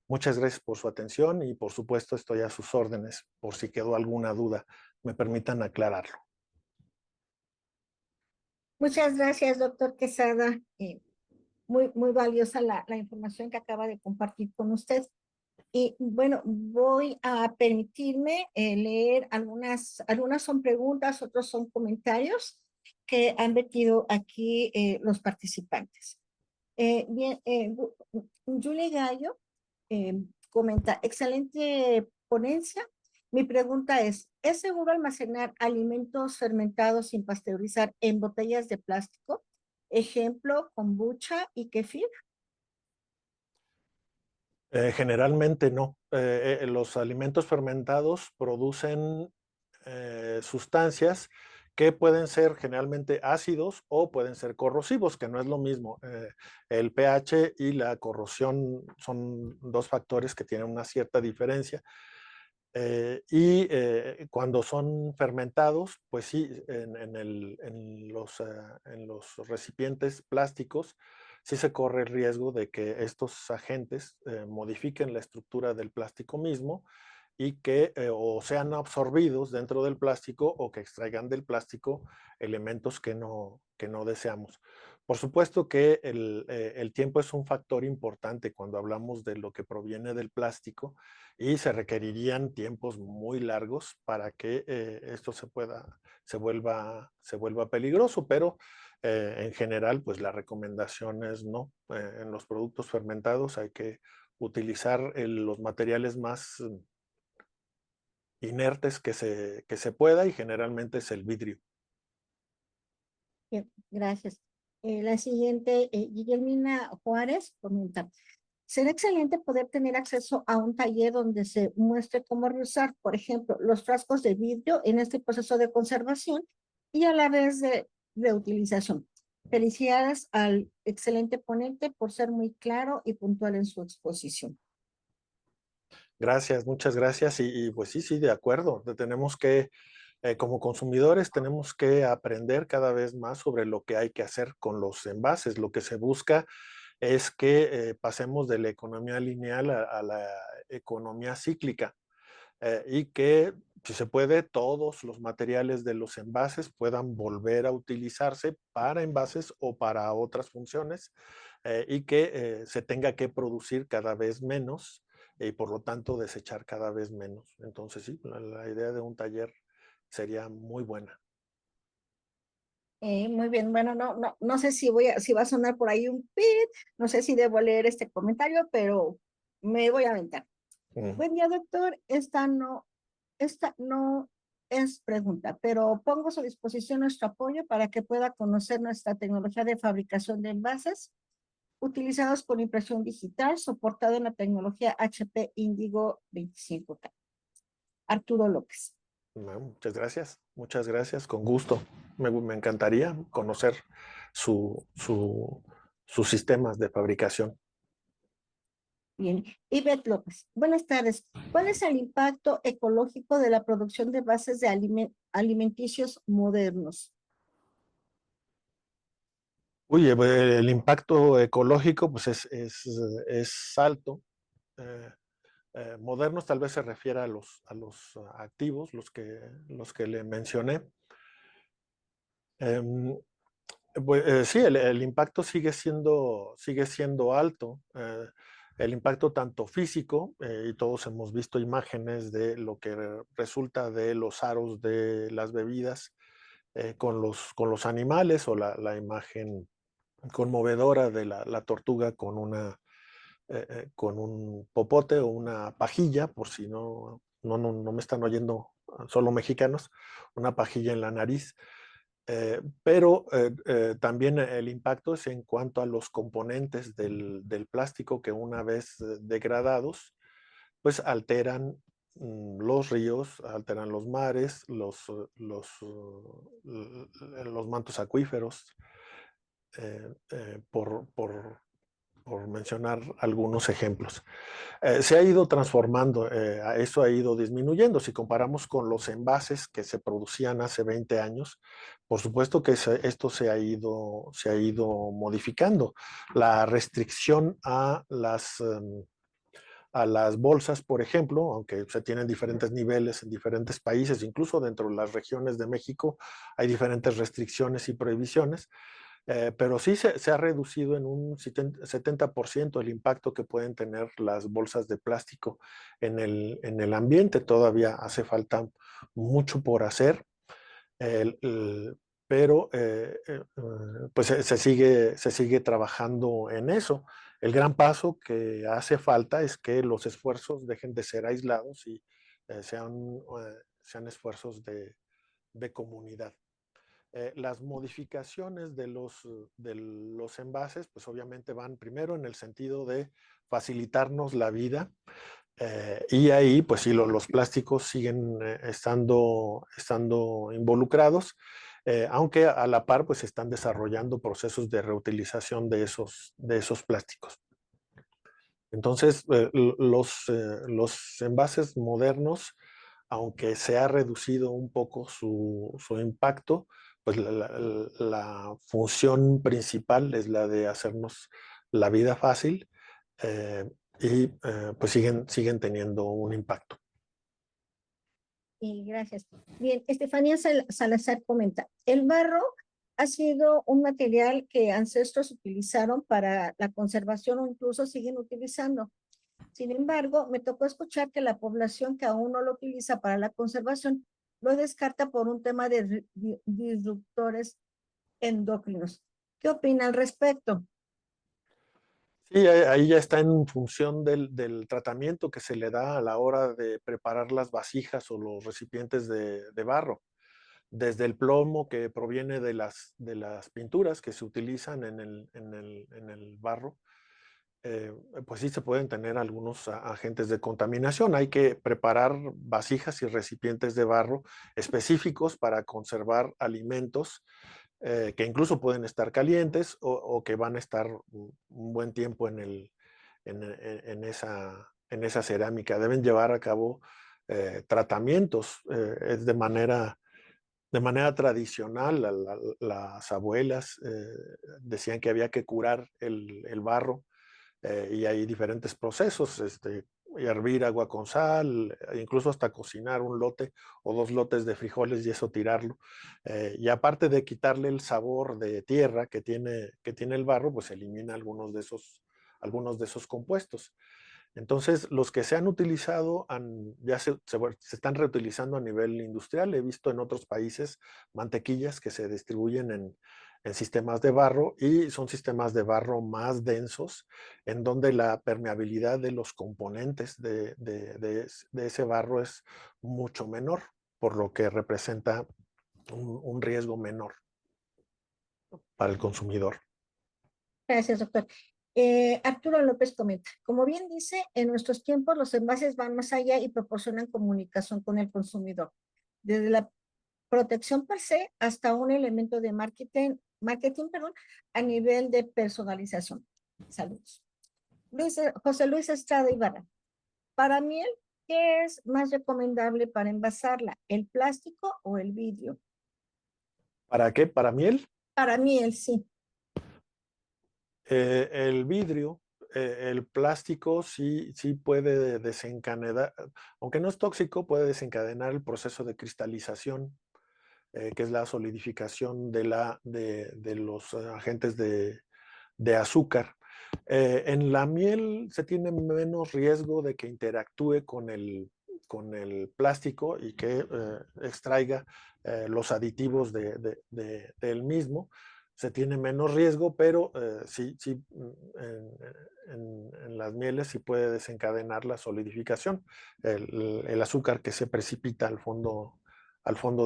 Muchas gracias por su atención y por supuesto estoy a sus órdenes por si quedó alguna duda. Me permitan aclararlo. Muchas gracias, doctor Quesada. Muy valiosa la información que acaba de compartir con usted. Y bueno, voy a permitirme leer algunas son preguntas, otros son comentarios que han metido aquí los participantes. Bien, Julie Gallo comenta, excelente ponencia Mi pregunta ¿es seguro almacenar alimentos fermentados sin pasteurizar en botellas de plástico? Ejemplo, kombucha y kefir. Generalmente no. Los alimentos fermentados producen sustancias que pueden ser generalmente ácidos o pueden ser corrosivos, que no es lo mismo. El pH y la corrosión son dos factores que tienen una cierta diferencia. Cuando son fermentados, pues sí, en los recipientes plásticos, sí se corre el riesgo de que estos agentes modifiquen la estructura del plástico mismo y que o sean absorbidos dentro del plástico o que extraigan del plástico elementos que no deseamos. Por supuesto que el tiempo es un factor importante cuando hablamos de lo que proviene del plástico y se requerirían tiempos muy largos para que esto se vuelva peligroso, pero en general, pues la recomendación es no. En los productos fermentados hay que utilizar los materiales más inertes que se pueda y generalmente es el vidrio. Bien, gracias. La siguiente, Guillermina Juárez comenta. Será excelente poder tener acceso a un taller donde se muestre cómo reusar, por ejemplo, los frascos de vidrio en este proceso de conservación y a la vez de reutilización. Felicidades al excelente ponente por ser muy claro y puntual en su exposición. Gracias, muchas gracias. Pues sí, sí, de acuerdo. Tenemos que, como consumidores, tenemos que aprender cada vez más sobre lo que hay que hacer con los envases. Lo que se busca es que pasemos de la economía lineal a la economía cíclica y que, si se puede, todos los materiales de los envases puedan volver a utilizarse para envases o para otras funciones y que se tenga que producir cada vez menos y por lo tanto desechar cada vez menos. Entonces sí, la idea de un taller sería muy buena. Muy bien, bueno, no sé si va a sonar por ahí un pit, no sé si debo leer este comentario, pero me voy a aventar. Mm. Buen día, doctor. Esta no es pregunta, pero pongo a su disposición nuestro apoyo para que pueda conocer nuestra tecnología de fabricación de envases utilizados con impresión digital, soportado en la tecnología HP Indigo 25K. Arturo López. No, muchas gracias, con gusto. Me encantaría conocer su, su, sus sistemas de fabricación. Bien. Ivette López. Buenas tardes. ¿Cuál es el impacto ecológico de la producción de bases de alimenticios modernos? Uy, el impacto ecológico pues es alto. Eh, Modernos tal vez se refiere a a los activos, los que le mencioné. Em, sí, el impacto sigue siendo alto. El impacto tanto físico, y todos hemos visto imágenes de lo que resulta de los aros de las bebidas con los animales o la imagen conmovedora de la tortuga con un popote o una pajilla, por si no me están oyendo solo mexicanos, una pajilla en la nariz. También el impacto es en cuanto a los componentes del plástico que una vez degradados, pues alteran los ríos, alteran los mares, los mantos acuíferos, por mencionar algunos ejemplos. Se ha ido transformando, eso ha ido disminuyendo. Si comparamos con los envases que se producían hace 20 años, por supuesto que esto se ha ido modificando. La restricción a las bolsas, por ejemplo, aunque se tienen diferentes niveles en diferentes países, incluso dentro de las regiones de México hay diferentes restricciones y prohibiciones, pero sí se ha reducido en un 70% el impacto que pueden tener las bolsas de plástico en el ambiente. Todavía hace falta mucho por hacer, el- el- pero pues se sigue trabajando en eso. El gran paso que hace falta es que los esfuerzos dejen de ser aislados sean esfuerzos de comunidad. Las modificaciones de los envases, pues obviamente van primero en el sentido de facilitarnos la vida, y ahí, pues sí, los plásticos siguen estando involucrados, aunque a la par, pues se están desarrollando procesos de reutilización de esos plásticos. Entonces, los envases modernos, aunque se ha reducido un poco su impacto, pues la función principal es la de hacernos la vida fácil, eh, y pues siguen teniendo un impacto. Y gracias. Bien, Estefanía Salazar comenta, el barro ha sido un material que ancestros utilizaron para la conservación o incluso siguen utilizando. Sin embargo, me tocó escuchar que la población que aún no lo utiliza para la conservación lo descarta por un tema de disruptores endocrinos. ¿Qué opina al respecto? Sí, ahí ya está en función del tratamiento que se le da a la hora de preparar las vasijas o los recipientes de barro. Desde el plomo que proviene de las pinturas que se utilizan en el barro, pues sí se pueden tener algunos agentes de contaminación. Hay que preparar vasijas y recipientes de barro específicos para conservar alimentos, que incluso pueden estar calientes o que van a estar un buen tiempo en esa cerámica. Deben llevar a cabo tratamientos, es de manera tradicional. Las abuelas decían que había que curar el barro, y hay diferentes procesos, hervir agua con sal, incluso hasta cocinar un lote o dos lotes de frijoles y eso tirarlo. Y aparte de quitarle el sabor de tierra que tiene el barro, pues elimina algunos de esos compuestos. Entonces, los que se han utilizado ya se están reutilizando a nivel industrial. He visto en otros países mantequillas que se distribuyen en sistemas de barro, y son sistemas de barro más densos, en donde la permeabilidad de los componentes de ese barro es mucho menor, por lo que representa un riesgo menor para el consumidor. Gracias, doctor. Arturo López comenta, como bien dice, en nuestros tiempos los envases van más allá y proporcionan comunicación con el consumidor, desde la protección per se hasta un elemento de marketing, perdón, a nivel de personalización. Saludos. José Luis Estrada Ibarra, para miel, ¿qué es más recomendable para envasarla, el plástico o el vidrio? ¿Para qué? ¿Para miel? Para miel, sí. El vidrio, el plástico sí puede desencadenar, aunque no es tóxico, puede desencadenar el proceso de cristalización, que es la solidificación de los agentes de azúcar. En la miel se tiene menos riesgo de que interactúe con el plástico y que extraiga los aditivos del mismo. Se tiene menos riesgo, pero sí, en las mieles sí puede desencadenar la solidificación, el azúcar que se precipita al fondo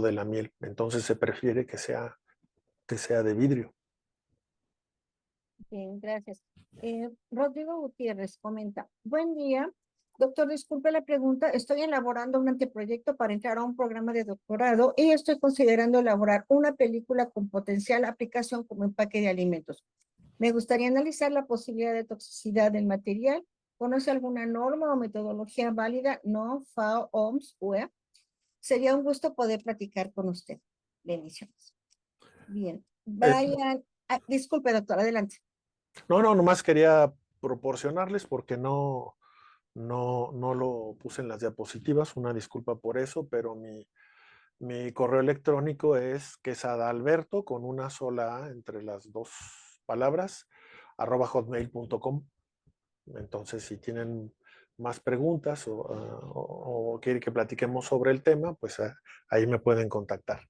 de la miel. Entonces se prefiere que sea de vidrio. Bien, gracias. Rodrigo Gutiérrez comenta, buen día. Doctor, disculpe la pregunta. Estoy elaborando un anteproyecto para entrar a un programa de doctorado y estoy considerando elaborar una película con potencial aplicación como empaque de alimentos. Me gustaría analizar la posibilidad de toxicidad del material. ¿Conoce alguna norma o metodología válida? No, FAO, OMS, UE. Sería un gusto poder platicar con usted. Bendiciones. Bien. Eh, Brian, disculpe, doctor, adelante. no, nomás quería proporcionarles porque no lo puse en las diapositivas, una disculpa por eso, pero mi correo electrónico es quesadaalberto con una sola A entre las dos palabras, @hotmail.com. Entonces, si tienen más preguntas o quieren que platiquemos sobre el tema, pues ahí me pueden contactar.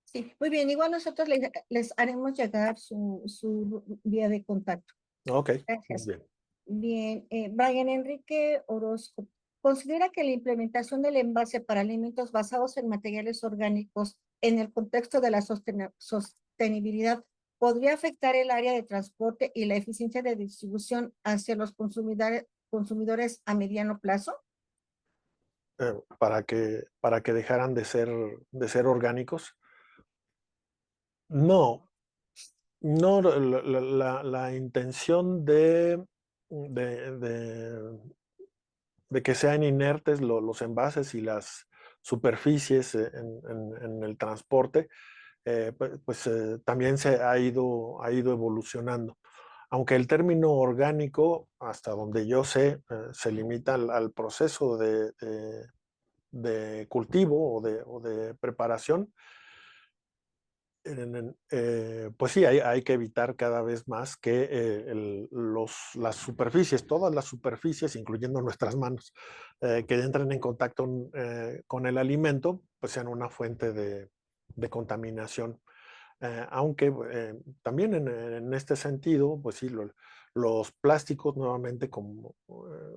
Sí, muy bien. Igual nosotros les haremos llegar su vía de contacto. Ok, muy Gracias. bien. Bien. Brian Enrique Orozco. ¿Considera que la implementación del envase para alimentos basados en materiales orgánicos en el contexto de la sostenibilidad podría afectar el área de transporte y la eficiencia de distribución hacia los consumidores a mediano plazo? Para que dejaran de ser orgánicos. No, no, la intención de, de, de que sean inertes los envases y las superficies en el transporte, también ha ido evolucionando. Aunque el término orgánico, hasta donde yo sé, se limita al proceso de cultivo o de preparación, pues sí, hay que evitar cada vez más que las superficies, todas las superficies, incluyendo nuestras manos, que entren en contacto con el alimento, pues sean una fuente de contaminación. Aunque también en este sentido, pues sí, los plásticos nuevamente, como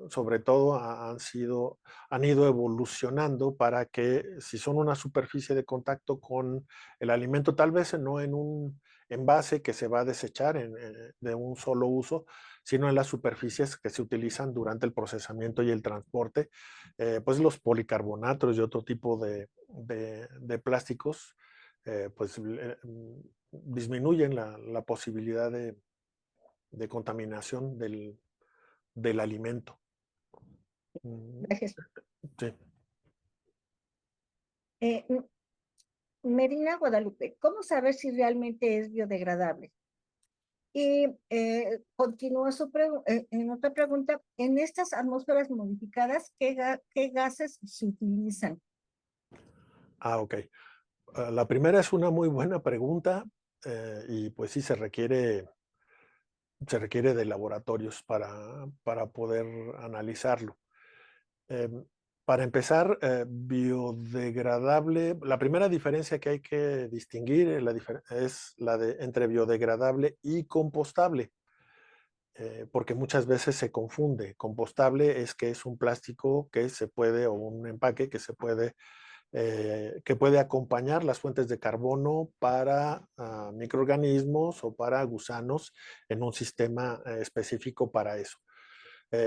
sobre todo han ido evolucionando para que si son una superficie de contacto con el alimento, tal vez no en un envase que se va a desechar de un solo uso, sino en las superficies que se utilizan durante el procesamiento y el transporte, pues los policarbonatos y otro tipo de plásticos disminuyen la posibilidad de contaminación del alimento. Gracias. Sí. Eh, M- Medina Guadalupe, ¿cómo saber si realmente es biodegradable? Y continúa en otra pregunta, en estas atmósferas modificadas, ¿qué gases se utilizan? Ok. La primera es una muy buena pregunta y pues sí se requiere de laboratorios para poder analizarlo. Em, para empezar, biodegradable, la primera diferencia que hay que distinguir es la de entre biodegradable y compostable, porque muchas veces se confunde. Compostable es que es un plástico que se puede, o un empaque que puede acompañar las fuentes de carbono para microorganismos o para gusanos en un sistema específico para eso.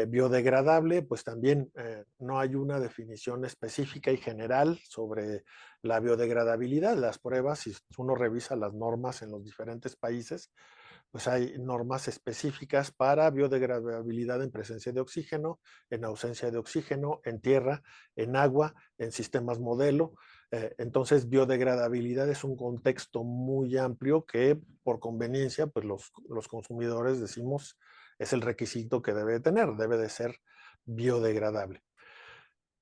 Biodegradable, pues también no hay una definición específica y general sobre la biodegradabilidad. Las pruebas, si uno revisa las normas en los diferentes países, pues hay normas específicas para biodegradabilidad en presencia de oxígeno, en ausencia de oxígeno, en tierra, en agua, en sistemas modelo. Entonces, biodegradabilidad es un contexto muy amplio que por conveniencia, pues los consumidores decimos es el requisito que debe tener, debe de ser biodegradable.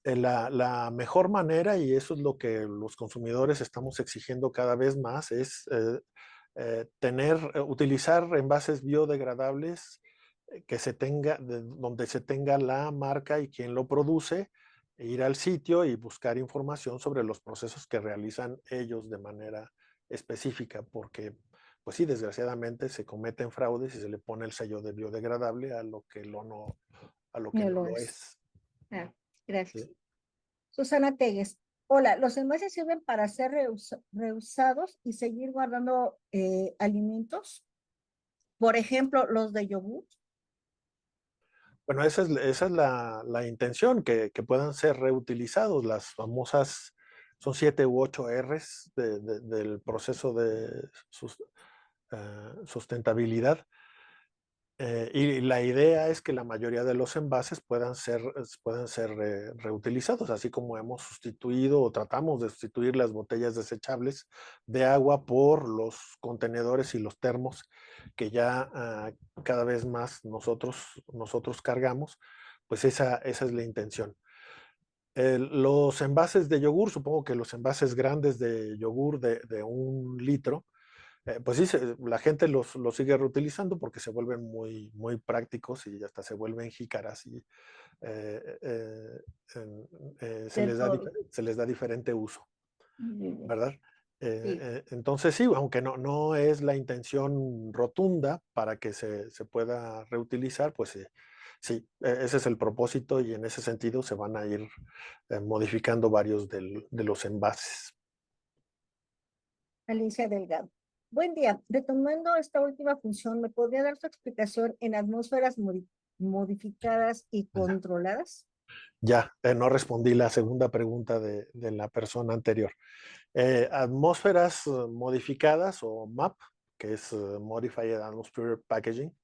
La mejor manera, y eso es lo que los consumidores estamos exigiendo cada vez más, es utilizar envases biodegradables donde se tenga la marca y quien lo produce, e ir al sitio y buscar información sobre los procesos que realizan ellos de manera específica, porque, pues sí, desgraciadamente se cometen fraudes y se le pone el sello de biodegradable a lo que No no lo lo es. es. Ah, gracias. ¿Sí? Susana Tegues. Hola, los envases sirven para ser reusados y seguir guardando alimentos. Por ejemplo, los de yogur. Bueno, esa es la intención, que puedan ser reutilizados. Las famosas, son 7 u 8 Rs del proceso de sustentabilidad. Y la idea es que la mayoría de los envases puedan ser reutilizados, así como hemos sustituido o tratamos de sustituir las botellas desechables de agua por los contenedores y los termos que ya cada vez más nosotros cargamos, pues esa es la intención. Los envases de yogur, supongo que los envases grandes de yogur de 1 litro, pues sí, la gente los sigue reutilizando porque se vuelven muy prácticos y hasta se vuelven jícaras y eh, eh, Dentro, se les da diferente uso, ¿verdad? sí. Entonces sí, aunque no es la intención rotunda para que se pueda reutilizar, pues Sí, ese es el propósito y en ese sentido se van a ir modificando varios de los envases. Alicia Delgado. Buen día. Retomando esta última función, ¿me podría dar su explicación en atmósferas modificadas y controladas? Ya, no respondí la segunda pregunta de la persona anterior. Atmósferas modificadas o MAP, que es Modified Atmosphere Packaging,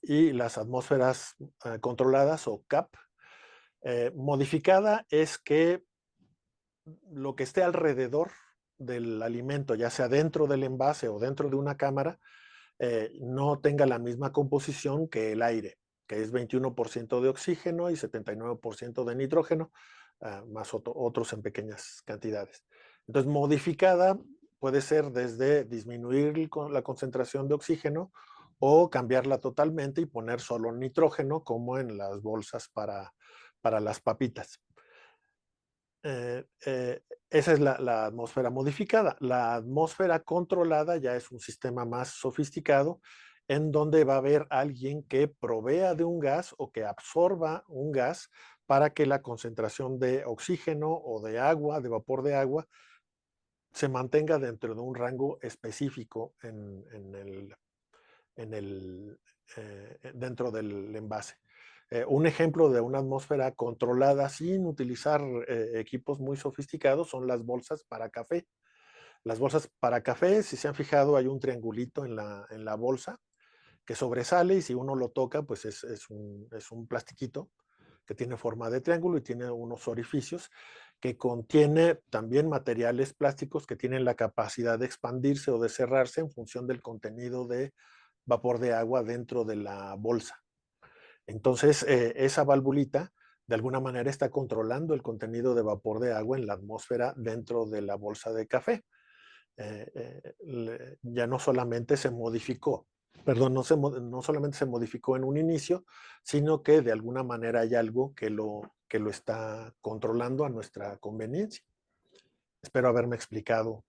y las atmósferas controladas o CAP. Modificada es que lo que esté alrededor del alimento, ya sea dentro del envase o dentro de una cámara, no tenga la misma composición que el aire, que es 21% de oxígeno y 79% de nitrógeno, más otros en pequeñas cantidades. Entonces, modificada puede ser desde disminuir la concentración de oxígeno o cambiarla totalmente y poner solo nitrógeno, como en las bolsas para las papitas. Esa es la atmósfera modificada. La atmósfera controlada ya es un sistema más sofisticado en donde va a haber alguien que provea de un gas o que absorba un gas para que la concentración de oxígeno o de agua, de vapor de agua, se mantenga dentro de un rango específico dentro del envase. Un ejemplo de una atmósfera controlada sin utilizar equipos muy sofisticados son las bolsas para café. Las bolsas para café, si se han fijado, hay un triangulito en la bolsa que sobresale y si uno lo toca, pues es un plastiquito que tiene forma de triángulo y tiene unos orificios que contiene también materiales plásticos que tienen la capacidad de expandirse o de cerrarse en función del contenido de vapor de agua dentro de la bolsa. Entonces, esa valvulita de alguna manera está controlando el contenido de vapor de agua en la atmósfera dentro de la bolsa de café. Ya no solamente se modificó, perdón, no solamente se modificó en un inicio, sino que de alguna manera hay algo que lo está controlando a nuestra conveniencia. Espero haberme explicado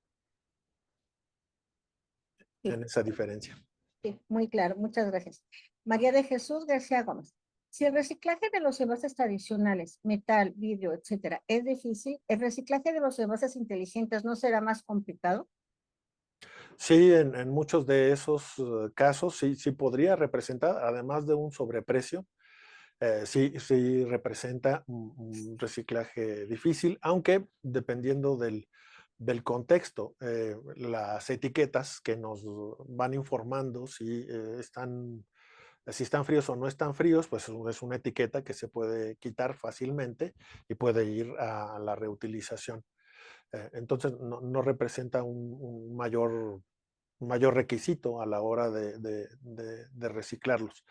Sí, en esa diferencia. sí, muy claro. Muchas gracias. María de Jesús García Gómez. Si el reciclaje de los envases tradicionales, metal, vidrio, etcétera, es difícil, ¿el reciclaje de los envases inteligentes no será más complicado? Sí, en muchos de esos casos sí podría representar, además de un sobreprecio, sí representa un reciclaje difícil, aunque dependiendo del contexto, las etiquetas que nos van informando si están fríos o no están fríos, pues es una etiqueta que se puede quitar fácilmente y puede ir a la reutilización. Entonces no representa un mayor requisito a la hora de reciclarlos.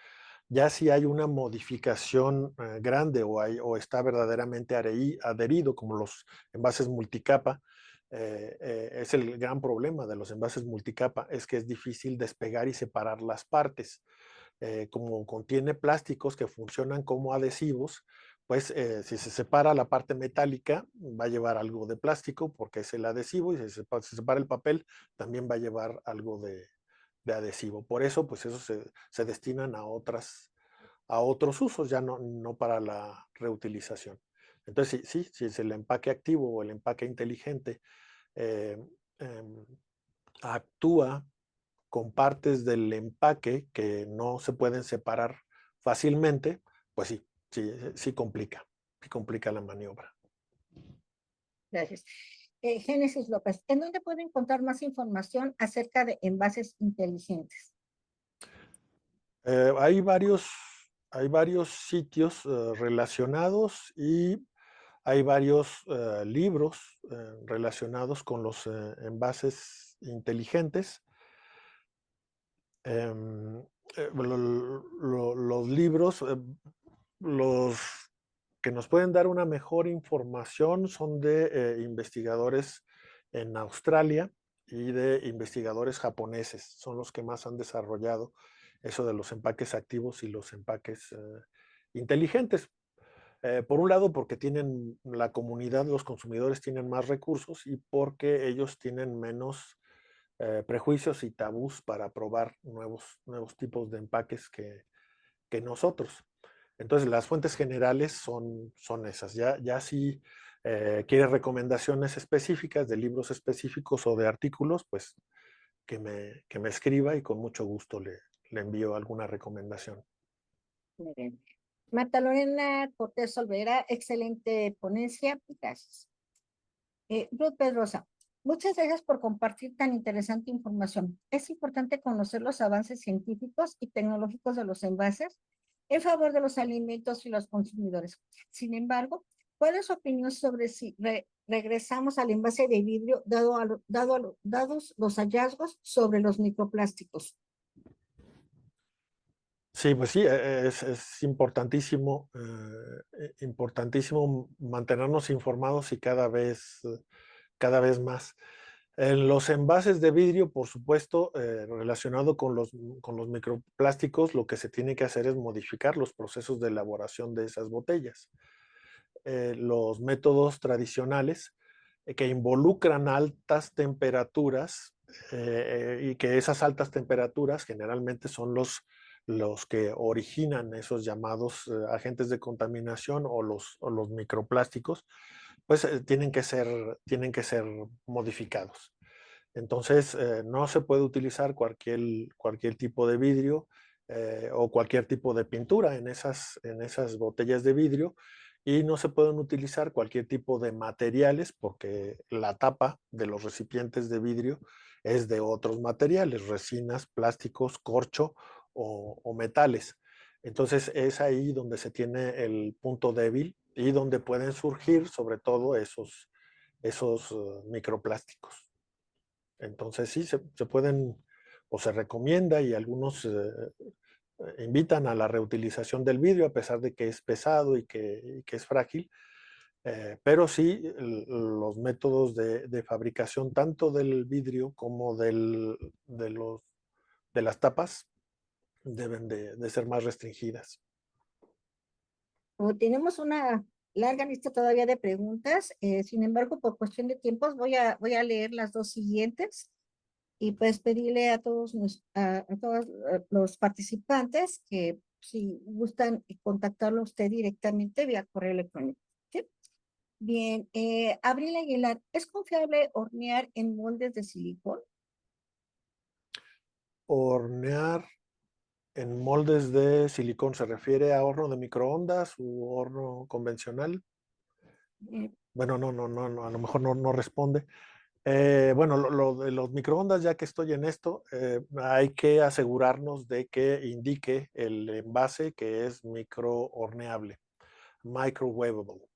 Ya si hay una modificación grande o está verdaderamente adherido, como los envases multicapa, es el gran problema de los envases multicapa, es que es difícil despegar y separar las partes. Como contiene plásticos que funcionan como adhesivos, pues si se separa la parte metálica, va a llevar algo de plástico porque es el adhesivo, y si se separa el papel, también va a llevar algo de adhesivo. Por eso, pues eso se destinan a otros usos, ya no para la reutilización. Entonces, si es el empaque activo o el empaque inteligente, eh, em, actúa con partes del empaque que no se pueden separar fácilmente, pues sí complica la maniobra. Gracias. Génesis López, ¿en dónde puedo encontrar más información acerca de envases inteligentes? Eh, hay varios, hay varios sitios relacionados y hay varios libros relacionados con los envases inteligentes. Em, los libros, los que nos pueden dar una mejor información son de investigadores en Australia y de investigadores japoneses. Son los que más han desarrollado eso de los empaques activos y los empaques inteligentes. Por un lado, porque tienen la comunidad, los consumidores tienen más recursos y porque ellos tienen menos prejuicios y tabús para probar nuevos tipos de empaques que nosotros. Entonces, las fuentes generales son esas. Ya si quiere recomendaciones específicas de libros específicos o de artículos, pues que me escriba y con mucho gusto le envío alguna recomendación. Muy bien. Marta Lorena Cortés Olvera, excelente ponencia. Gracias. Ruth Pedrosa, muchas gracias por compartir tan interesante información. Es importante conocer los avances científicos y tecnológicos de los envases en favor de los alimentos y los consumidores. Sin embargo, ¿cuál es su opinión sobre si regresamos al envase de vidrio dados los hallazgos sobre los microplásticos? Sí, pues sí, es importantísimo mantenernos informados y cada vez más. En los envases de vidrio, por supuesto, relacionado con los microplásticos, lo que se tiene que hacer es modificar los procesos de elaboración de esas botellas. Los métodos tradicionales que involucran altas temperaturas y que esas altas temperaturas generalmente son los que originan esos llamados agentes de contaminación o los microplásticos, pues tienen que ser modificados. Entonces, no se puede utilizar cualquier tipo de vidrio o cualquier tipo de pintura en esas botellas de vidrio y no se pueden utilizar cualquier tipo de materiales porque la tapa de los recipientes de vidrio es de otros materiales, resinas, plásticos, corcho o metales. Entonces es ahí donde se tiene el punto débil y donde pueden surgir sobre todo esos microplásticos. Entonces sí, se pueden o se recomienda y algunos invitan a la reutilización del vidrio a pesar de que es pesado y que es frágil, pero sí los métodos de fabricación tanto del vidrio como de las tapas deben de ser más restringidas. Como tenemos una larga lista todavía de preguntas, sin embargo, por cuestión de tiempos, voy a leer las dos siguientes y pues pedirle a a todos los participantes que si gustan contactarlo a usted directamente vía correo electrónico. ¿Sí? Bien, Abril Aguilar, ¿es confiable hornear en moldes de silicón? Hornear en moldes de silicón, ¿se refiere a horno de microondas u horno convencional? Eh, Bueno, no, a lo mejor no responde. Bueno, lo de los microondas, ya que estoy en esto, hay que asegurarnos de que indique el envase que es microhorneable, microwavable.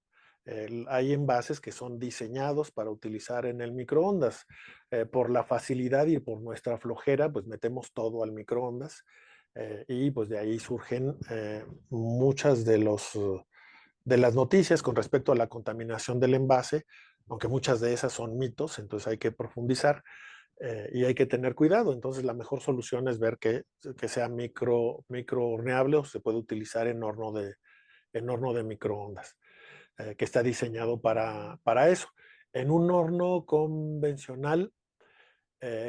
Hay envases que son diseñados para utilizar en el microondas. Por la facilidad y por nuestra flojera, pues metemos todo al microondas y pues de ahí surgen muchas de las noticias con respecto a la contaminación del envase, aunque muchas de esas son mitos, entonces hay que profundizar y hay que tener cuidado. Entonces la mejor solución es ver que sea micro horneable o se puede utilizar en horno de microondas, que está diseñado para eso. En un horno convencional,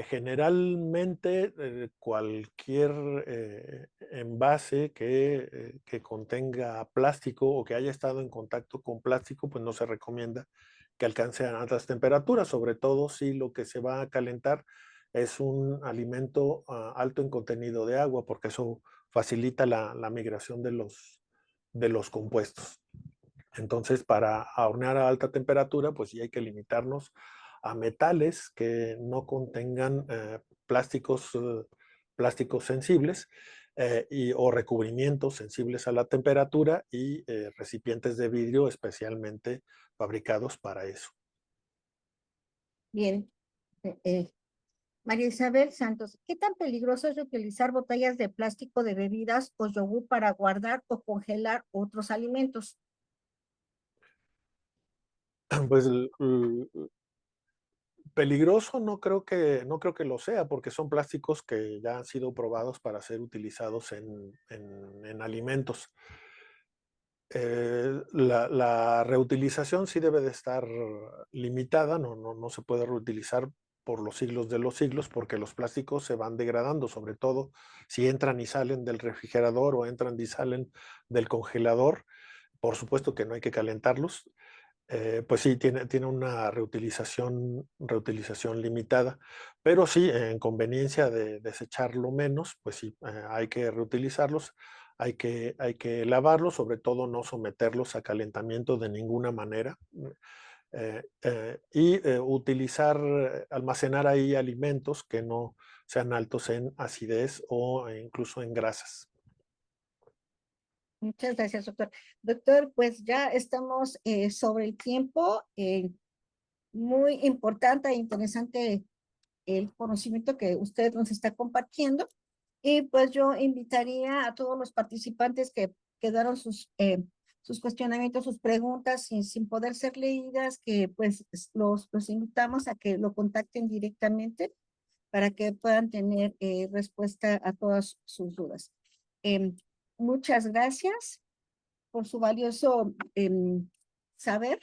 generalmente, cualquier envase que contenga plástico o que haya estado en contacto con plástico, pues no se recomienda que alcance a altas temperaturas, sobre todo si lo que se va a calentar es un alimento alto en contenido de agua, porque eso facilita la migración de los compuestos. Entonces, para hornear a alta temperatura, pues sí hay que limitarnos a metales que no contengan plásticos sensibles o recubrimientos sensibles a la temperatura y recipientes de vidrio especialmente fabricados para eso. bien, María Isabel Santos, ¿qué tan peligroso es utilizar botellas de plástico de bebidas o yogur para guardar o congelar otros alimentos? Pues peligroso no creo que lo sea, porque son plásticos que ya han sido probados para ser utilizados en alimentos. La reutilización sí debe de estar limitada, no se puede reutilizar por los siglos de los siglos, porque los plásticos se van degradando, sobre todo si entran y salen del refrigerador o entran y salen del congelador. Por supuesto que no hay que calentarlos, pues sí, tiene una reutilización limitada, pero sí, en conveniencia de desecharlo menos, pues sí, hay que reutilizarlos, hay que lavarlos, sobre todo no someterlos a calentamiento de ninguna manera, utilizar, almacenar ahí alimentos que no sean altos en acidez o incluso en grasas. Muchas gracias, doctor. Doctor, pues ya estamos sobre el tiempo. Muy importante e interesante el conocimiento que usted nos está compartiendo. Y pues yo invitaría a todos los participantes que quedaron sus cuestionamientos, sus preguntas sin poder ser leídas, que pues los invitamos a que lo contacten directamente para que puedan tener respuesta a todas sus dudas. Em, Muchas gracias por su valioso saber